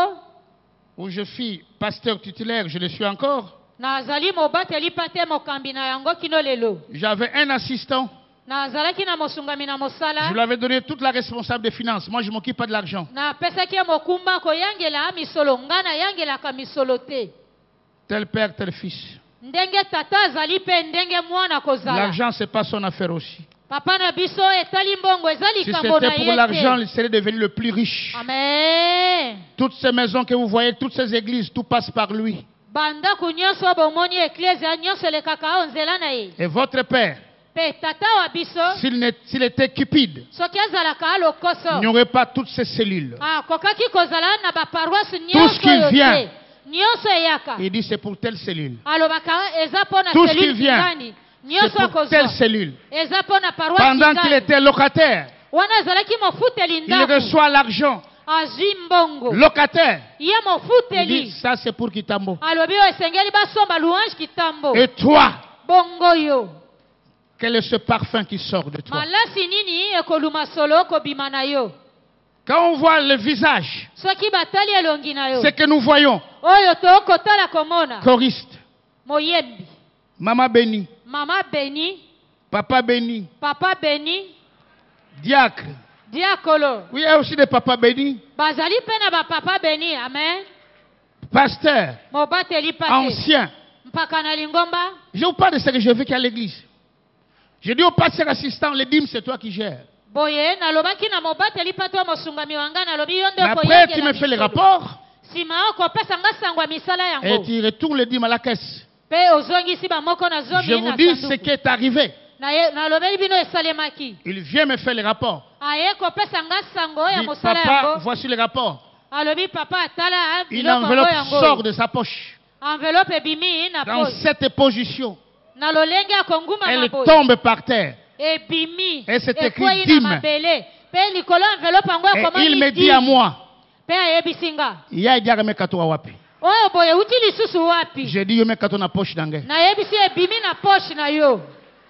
où je suis pasteur titulaire, je le suis encore. nazali mobateli mpa te mokambi na yango kino lelo J'avais un assistant nazalaki na mosungami na mosala. Je lui avais donné toute la responsable des finances. Moi, je ne m'occupe pas de l'argent. Napesaki ye mokumba koyangela misolo nga nayangelaka misolo te. Tel père, tel fils. Ndenge tata azali pe ndenge mwana kozala. L'argent, ce n'est pas son affaire aussi. Papa na biso etali mbongo ezali Si kambo na c'était ye pour l'argent, te. il serait devenu le plus riche. Amen. Toutes ces maisons que vous voyez, toutes ces églises, tout passe par lui. Bandako nyonso bomoni eklezia nyonso elekaka o nzela na ye. Et votre père, Pe tata wa biso s'il était cupide, soki azalaka alokoso. il n'y aurait pas toutes ces cellules. Kokaki kozala na baparoise Tout ce qui nyonso vient. yote. Nyonso eyaka. Il dit c'est pour telle cellule. Alobaka eza pona Tout ce qui cellule vient, kingani. C'est Nyonso pour akozwa. telle cellule. Eza pona paroisse Pendant kingani. qu'il était locataire, Wana azalaki mofuteli il ndako. reçoit l'argent. Azwi mbongo. Locataire. Ye Il mofuteli. dit ça c'est pour Kitambo. Alobi oyo esengeli basomba louange kitambo. Et toi, Bongo yo. quel est ce parfum qui sort de toi? Malasi nini ekoluma solo kobima na yo. Quand on voit le visage, Soki batali elongi na yo. c'est que nous voyons Oyo tokotala komona. choriste, Moyembi. maman bénie, Mama béni. papa béni, Papa béni. diacre. Diakolo. Oui, il y a aussi des papas bénis, Bazali pena ba papa béni. Amen. pasteur, Mobateli pate. ancien. Mpaka na lingomba. Je vous parle de ce que j'ai vécu à l'église. J'ai dit au pasteur assistant, les dîmes, c'est toi qui gères. Boye nalobaki na mobateli pate wa mosungami wanga nalobi yo Mais nde après, tu me fais les rapports Sima okopesa nga sangwa misala et yango. tu retournes les dîmes à la caisse. Pe ozongisi bamoko na zomi Je vous dis ce qui est arrivé. nalobeli bino esalemaki. Il vient me faire les rapports. Aye kopesa nga sango Il ya dit, mosala papa, yango. voici les rapports. Alobi papa atala Une biloko enveloppe yango. sort de sa poche. Enveloppe ebimi na Dans poche. cette position, Na lolenge ya konguma na elle boye. tombe par terre. Ebimi. Et c'est écrit Ekwei na dîme. mabele. Pe likolo enveloppe yango Et ekomami il me dit dîme. à moi, Pe ayebisi nga. ya diareme katoa wapi. Oyo boye uti lisusu wapi. J'ai dit, yo me kato na poche d'ange. Nayebisi ebimi na poche na yo.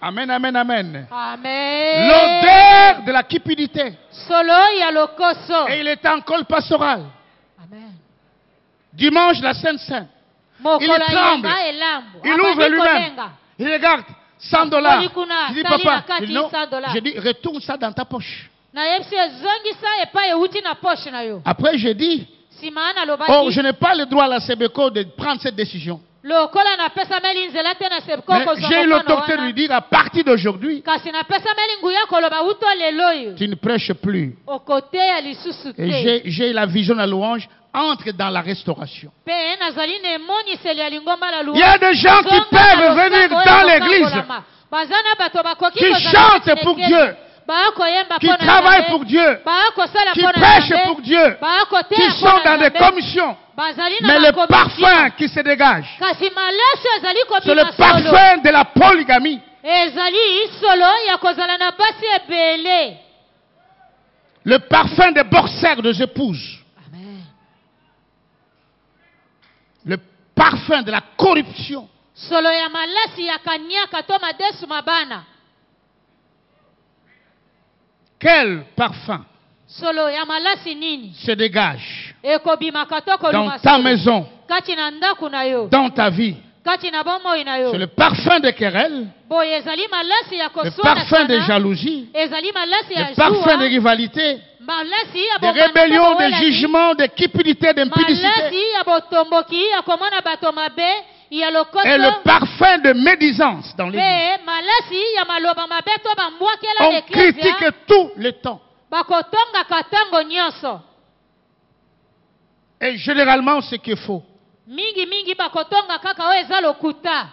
Amen, amen, amen. Amen. L'odeur de la cupidité. Solo ya lokoso. Et il était en col pastoral. Amen. Dimanche, la Sainte-Sainte. Mokola tremble. yenga elambo. Il ouvre Abandi lui-même. kolenga. Il regarde, $100. Kuna, Je dis, tali na papa, kati il dit, non. $100. J'ai dit, retourne ça dans ta poche. Nayebisi ezongisa epai euti na poche na yo. Après, j'ai dit, Sima na oh, je lobaki. n'ai pas le droit à la Sebeco de prendre cette décision. Lokola na pesa meli nzela te na sebko Mais kozwa j'ai eu mokano l'autorité de wana. lui dire, à partir d'aujourd'hui, Kasi na pesa meli nguya koloba uto lelo yo. tu ne prêches plus. Okote ya lisusu Et te. j'ai la vision de la louange, entre dans la restauration. Pe nazali ne moniseli ya lingomba la Il y a des gens qui peuvent venir dans l'église, Bazana bato bakoki qui kozala chantent na pour ekele. Dieu, Bakoyemba qui pona travaillent Nzambe. pour Dieu, Bakosala qui pona prêchent Nzambe. pour Dieu, Bakoteya qui sont pona dans des Nzambe. commissions. Bazali na Mais le bakomisi. parfum qui se dégage, Kasi malasi ezali c'est le kobima solo. parfum de la polygamie. Ezali solo ya kozala na basi ebele. Le parfum des boxers de épouses. Amen. Le parfum de la corruption. Solo ya malasi ya kanyaka to madesu mabana. Quel parfum Solo ya malasi nini? se dégage Ekobima katoko dans luma ta solo. maison, Kati na ndaku na yo. dans ta vie? Kati na bomoi na yo. C'est le parfum des querelles, Boye ezali malasi ya le koswana parfum des sana. jalousies, Ezali malasi ya le parfum des joie. rivalités, Malasi ya des bokana rébellions, to des bowelani. jugements, des cupidités, d'impudicité. Malasi ya botomboki ya komona bato mabe ya lokoso. Et le parfum de médisance dans l'église. Pe malasi ya maloba mabe to bambwakela On l'ecclésia. critique tout le temps. Bakotongaka ntango nyonso. Et généralement, ce qu'il faut. Mingi bakotonga kaka oyo eza lokuta.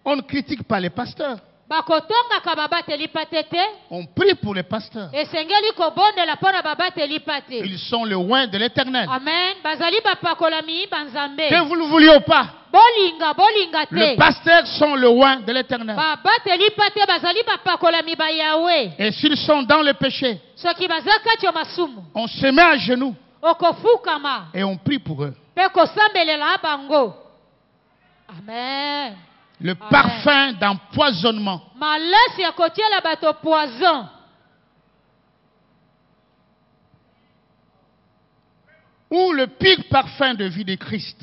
On ne critique pas les pasteurs. Bakotongaka babateli pate te. On prie pour les pasteurs. Esengeli kobondela mpo na babateli pate. Ils sont le oin de l'éternel. Amen. Bazali bapakolami banzambe. Que vous le vouliez ou pas, Bolinga les te. pasteurs sont le oin de l'éternel. Babateli pate bazali bapakolami ba Yawe. Et s'ils sont dans le péché, Soki baza kati ya masumu. on se met à genoux Okofukama. et on prie pour eux. Pe kosambelela bango. Amen. Le parfum d'empoisonnement. Malasi ya kotiela bato poison. Ou le pire parfum de vie de Christ.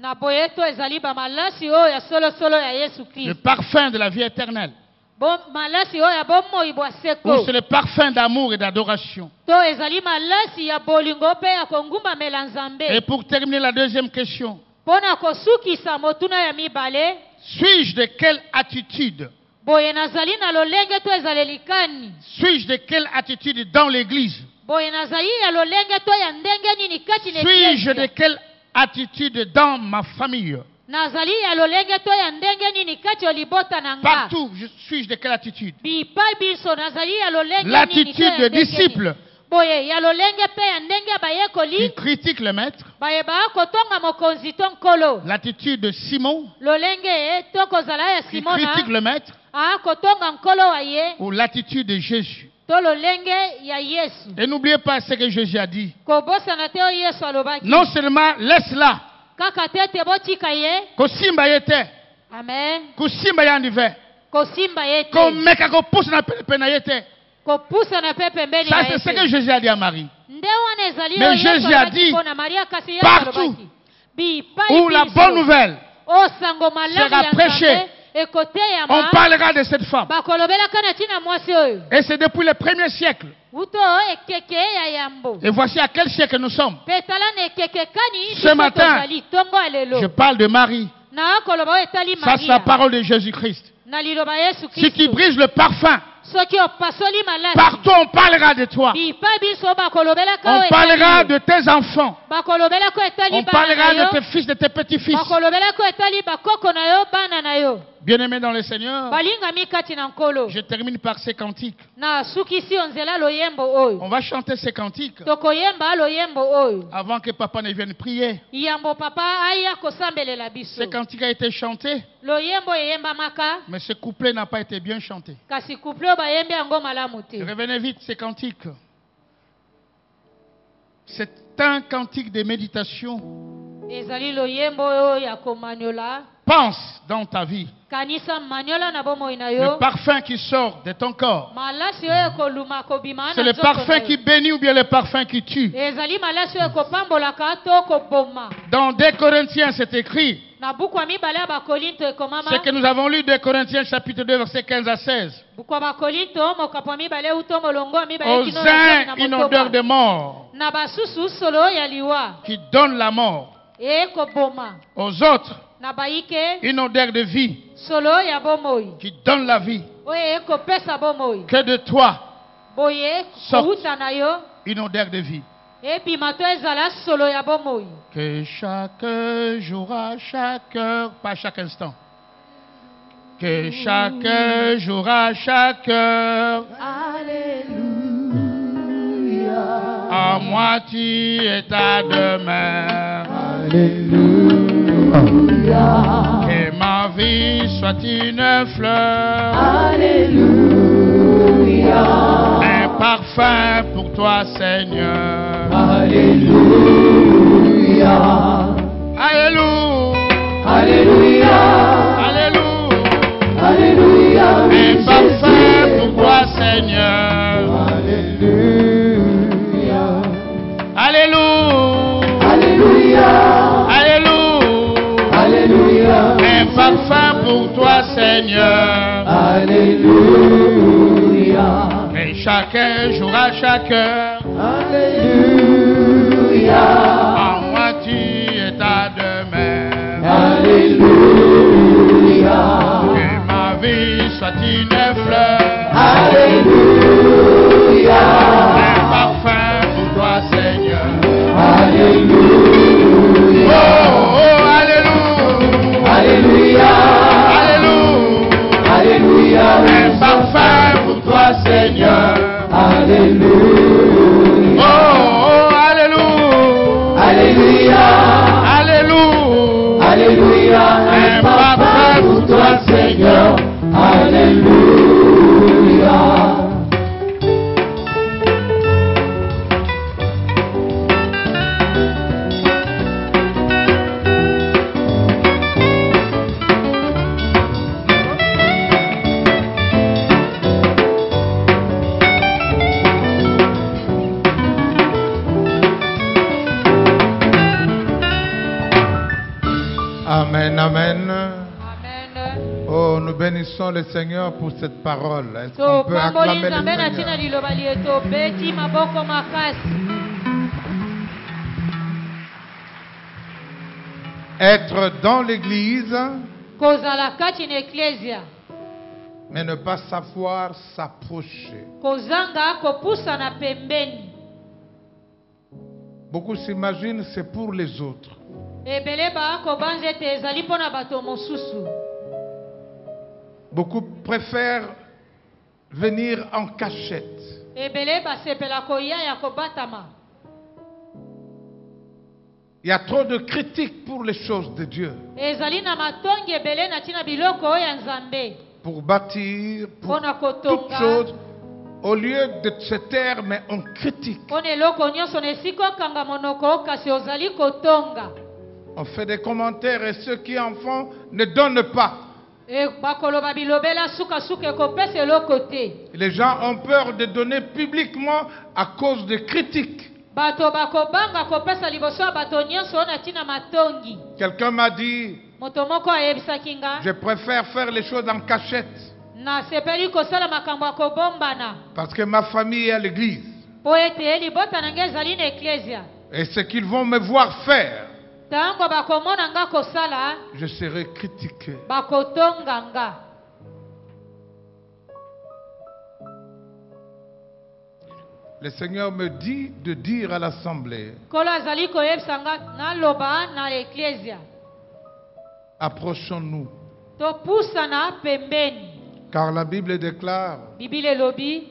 Na boye to ezali ba malasi oyo ya solo solo ya Yesu Le Christ. parfum de la vie éternelle. Bon malasi oyo ya bomoi bwa Ou seko. c'est le parfum d'amour et d'adoration. To ezali malasi ya bolingo pe ya kongumba mela Nzambe. Et pour terminer la deuxième question, Pona kosukisa motuna ya mibale. suis-je de quelle attitude? Boye nazali na lolenge to ezalelikani. Suis-je de quelle attitude dans l'église? Boye nazali ya lolenge to ya ndenge nini kati na Suis-je de eklesia. quelle attitude dans ma famille? Nazali ya lolenge to ya ndenge nini kati olibota na nga. Partout, suis-je de quelle attitude? Bipai biso nazali ya lolenge nini to L'attitude ya de ndenge nini. disciple Boye ya lolenge pe ya ndenge ya qui bayekoli. critique le maître. Baye ba kotonga mokonzi to nkolo. L'attitude de Simon Lolenge to kozala ya qui Simona. critique le maître. Kotonga nkolo wa ye. Ou l'attitude de Jésus. To lolenge ya Yesu. Et n'oubliez pas ce que Jésus a dit. Kobosana te oyo Yesu alobaki. Non seulement laisse-la, Kaka te te botika ye. kosimba yete, Amen. kosimba yandive, Kosimba ye te. komeka kopusa na pena yete. Kopusa na pe pembeni Ça na c'est ce que ye. Jésus a dit à Marie. Nde wana ezali Mais oyo Yesu Jésus a alobaki dit, mpona Maria kasi Yesu partout alobaki. Bipai Où la biso. bonne nouvelle, O sango malamu sera ya prêchée. Nzambe ekote ya on ma. parlera de cette femme. Bakolobelaka na ntina mwasi oyo. Et c'est depuis le premier siècle. Uto ekeke ya yambo. Et voici à quel siècle nous sommes. Petala na ekeke kani Ce matin, tozali tongo alelo. Je parle de Marie. Na koloba oyo etali Ça c'est la Maria. parole de Jésus-Christ. Na liloba Yesu Si tu Kristo. brises le parfum, Soki opasoli malasi. partout on parlera de toi. Bipai biso bakolobelaka On oyo parlera etali de tes enfants. bakolobelaka oyo etali On bana parlera na yo. de tes fils, de tes petits-fils. Bakolobelaka oyo etali bakoko na yo bana na yo. Bien-aimés dans le Seigneur, Balingami kati na nkolo. je termine par ces cantiques. Na sukisi yo nzela loyembo oyo. On va chanter ces cantiques Tokoyemba loyembo oyo. avant que papa ne vienne prier. Yambo papa aya kosambelela biso. Ce cantique a été chanté, Loyembo eyembamaka mais ce couplet n'a pas été bien chanté. kasi couple oyo bayembi yango malamu te. Revenez vite, ces cantiques. C'est un cantique de méditation. Ezali loyembo oyo ya komanyola. Pense dans ta vie. Kanisa manyola na bomoi na Le yo. parfum qui sort de ton corps. Malasi oyo koluma kobima na C'est le nzoto na parfum yo. qui bénit ou bien le parfum qui tue. Ezali malasi oyo kopambolaka to koboma. Dans 2 Corinthiens, c'est écrit. Na buku ya mibale ya bakolinto ekomama. Ce que nous avons lu 2 Corinthiens chapitre 2 versets 15 à 16. Buku ya bakolinto mokapo ya mibale uto molongo ya mibale Aux kino na uns, une odeur de mort na basusu solo ya liwa. qui donne la mort. Ekoboma. Aux autres, Na baike une odeur de vie solo ya bomoi. qui donne la vie. Oyo ekopesa bomoi. Que de toi, Boye Sorte. kouta na yo. une odeur de vie. Ebima to ezala solo ya bomoi. Que chaque jour, à chaque heure, pas chaque instant. Que chaque jour, à chaque heure, à moitié et à demain. Que ma vie soit une fleur. Un parfum pour toi, Seigneur. Alléluia. Alléluia. Un parfum pour toi, Seigneur. Alléluia. Alléluia. Un parfum pour toi, Seigneur. Et chaque jour, à chaque heure, à moitié et à demain. Que ma vie soit une fleur. Un parfum pour toi, Seigneur. Oh, oh, alléluia. Alléluia. Un parfum pour toi, Seigneur. Oh, oh, alléluia. Alléluia. Un parfum pour toi, Seigneur. Amen, amen. Amen. Oh, nous bénissons le Seigneur pour cette parole. Est-ce So qu'on peut acclamer le pamboli na tina Seigneur? liloba lieto beti maboko makasi. Être dans l'église, Kozala kati na ecclesia. mais ne pas savoir s'approcher. Kozanga kopusa na pembeni. Beaucoup s'imaginent c'est pour les autres. Ebele ba kobanze ete ezali mpona bato mosusu. Beaucoup préfèrent venir en cachette. Ebele basepela koya ya kobatama. Il y a trop de critiques pour les choses de Dieu. Ezali na matongi ebele na tina biloko ya nzambe. Pour bâtir, pour Mpona toutes kotonga. choses. Au lieu de se taire, mais on critique. Mpona eloko nyonso na esika okanga monoko kasi ozali kotonga. On fait des commentaires et ceux qui en font ne donnent pas. E bakoloba bilobela suka ekopesa eloko te. Les gens ont peur de donner publiquement à cause des critiques. Bato bakobanga kopesa liboso ya bato nyonso na tina matongi. Quelqu'un m'a dit, Moto moko ayebisaki nga je préfère faire les choses en cachette nasepeli kosala makambo ya kobombana parce que ma famille est à l'église. mpo ete libota na ngai ezali na eklesia. Et ce qu'ils vont me voir faire, Ntango bakomona nga kosala je serai critiqué. bakotonga nga. Le Seigneur me dit de dire à l'assemblée, Kolo azali koyebisa nga naloba na eklesia approchons-nous. topusana pembeni. Car la Bible déclare, Bibili elobi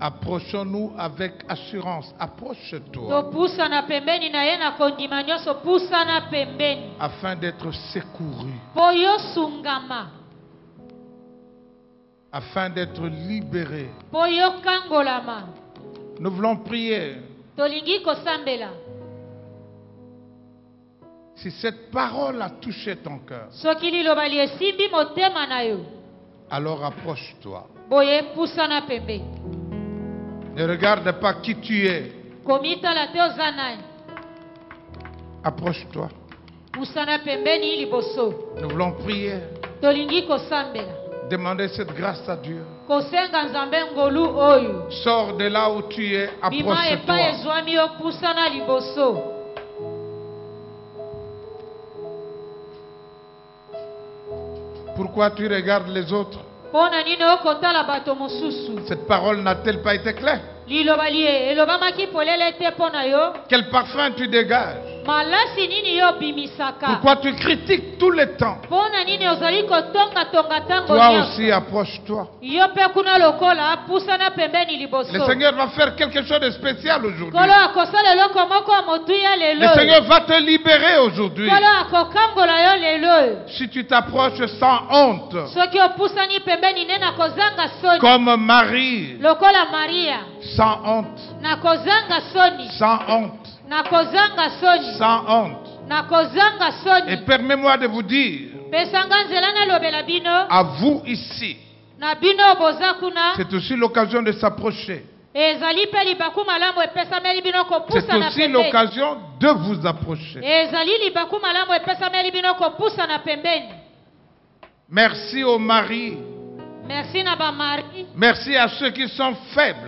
approchons-nous avec assurance. Approche-toi topusana pembeni na ye na kondima nyonso pusana pembeni afin d'être secouru, mpo yosungama, afin d'être libéré. mpo yokangolama. Nous voulons prier. Tolingi kosambela. Si cette parole a touché ton cœur, Soki liloba esimbi motema na yo, alors approche-toi. boye pusana pembeni. Ne regarde pas qui tu es. Komitala te oza nani. Approche-toi. Pusana pembeni liboso. Nous voulons prier. Tolingi kosambela. Demander cette grâce à Dieu. Kosenga nzambe ngolu oyo. Sors de là où tu es. Bima epa Approche-toi. ezwami yo pusana liboso. Pourquoi tu regardes les autres? Pona nini okotala bato mosusu. Cette parole n'a-t-elle pas été claire? Liloba lie elobamaki polele te pona yo. Quel parfum tu dégages? Malasi nini yo bimisaka. Pourquoi tu critiques tout le temps? Pona nini ozali kotonga tonga tango Toi nyonso. aussi, approche-toi. Yo pe kuna lokola pusana pembeni liboso. Le Seigneur va faire quelque chose de spécial aujourd'hui. Kolo akosala eloko moko ya motuya lelo. Le Seigneur va te libérer aujourd'hui. Kolo akokangola yo lelo. Si tu t'approches sans honte, Soki opusani pembeni nena kozanga soni. comme Marie, Lokola Maria. sans honte, Na kozanga soni. sans honte, Na kozanga soni. sans honte. Na kozanga Et soni. permets-moi de vous dire, Pesanga nzela na lobela bino. à vous ici, Na bino boza kuna. c'est aussi l'occasion de s'approcher. Ezali pe libaku malamu epesameli bino C'est kopusa na aussi pembeni. l'occasion de vous approcher. Ezali libaku malamu epesameli bino kopusa na pembeni. Merci aux maris. Merci na ba mari. Merci à ceux qui sont faibles.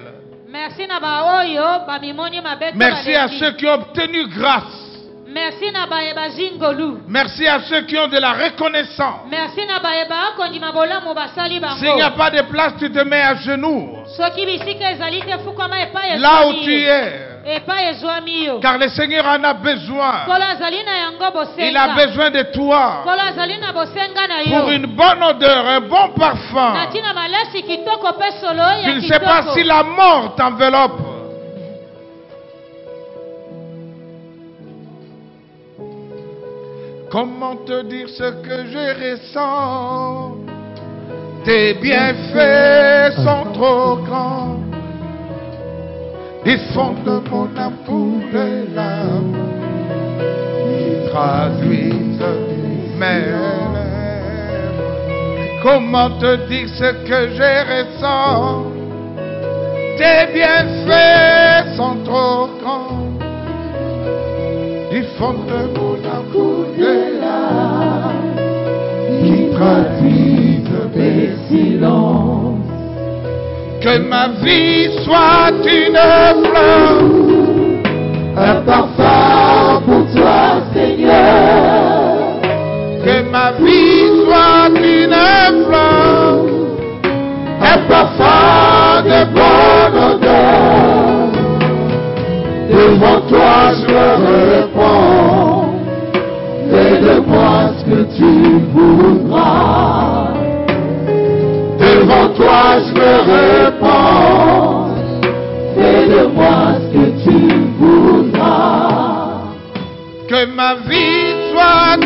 Merci na ba oyo ba mimoni mabeto. Merci à ceux qui ont obtenu grâce. Merci na ba eba zingolu. Merci à ceux qui ont de la reconnaissance. Merci na ba eba kondima bolamu basali bango. S'il n'y a pas de place, tu te mets à genoux. Soki bisika ezali te fukama epa ezwami. Là où tu es. Epa ezwami yo. Car le Seigneur en a besoin. Kolo azali na yango bosenga. Il a besoin de toi. Kolo azali na bosenga na yo. Pour une bonne odeur, un bon parfum. Na tina malasi kitoko pe solo ya Tu ne kitoko. sais pas si la mort t'enveloppe. Comment te dire ce que je ressens? Tes bienfaits sont trop grands. Ils font de mon amour des larmes. Ils traduisent mes rêves. Comment te dire ce que je ressens? Tes bienfaits sont trop grands. Ils font de mon amour des larmes. traduise mes silences. Que ma vie soit une fleur, Un parfum pour toi, Seigneur. que ma vie soit une fleur, Un parfum de bonne odeur. Devant toi je me répands. Fais de moi ce que tu voudras. Devant toi je me répands. Fais de moi ce que tu voudras. que ma vie soit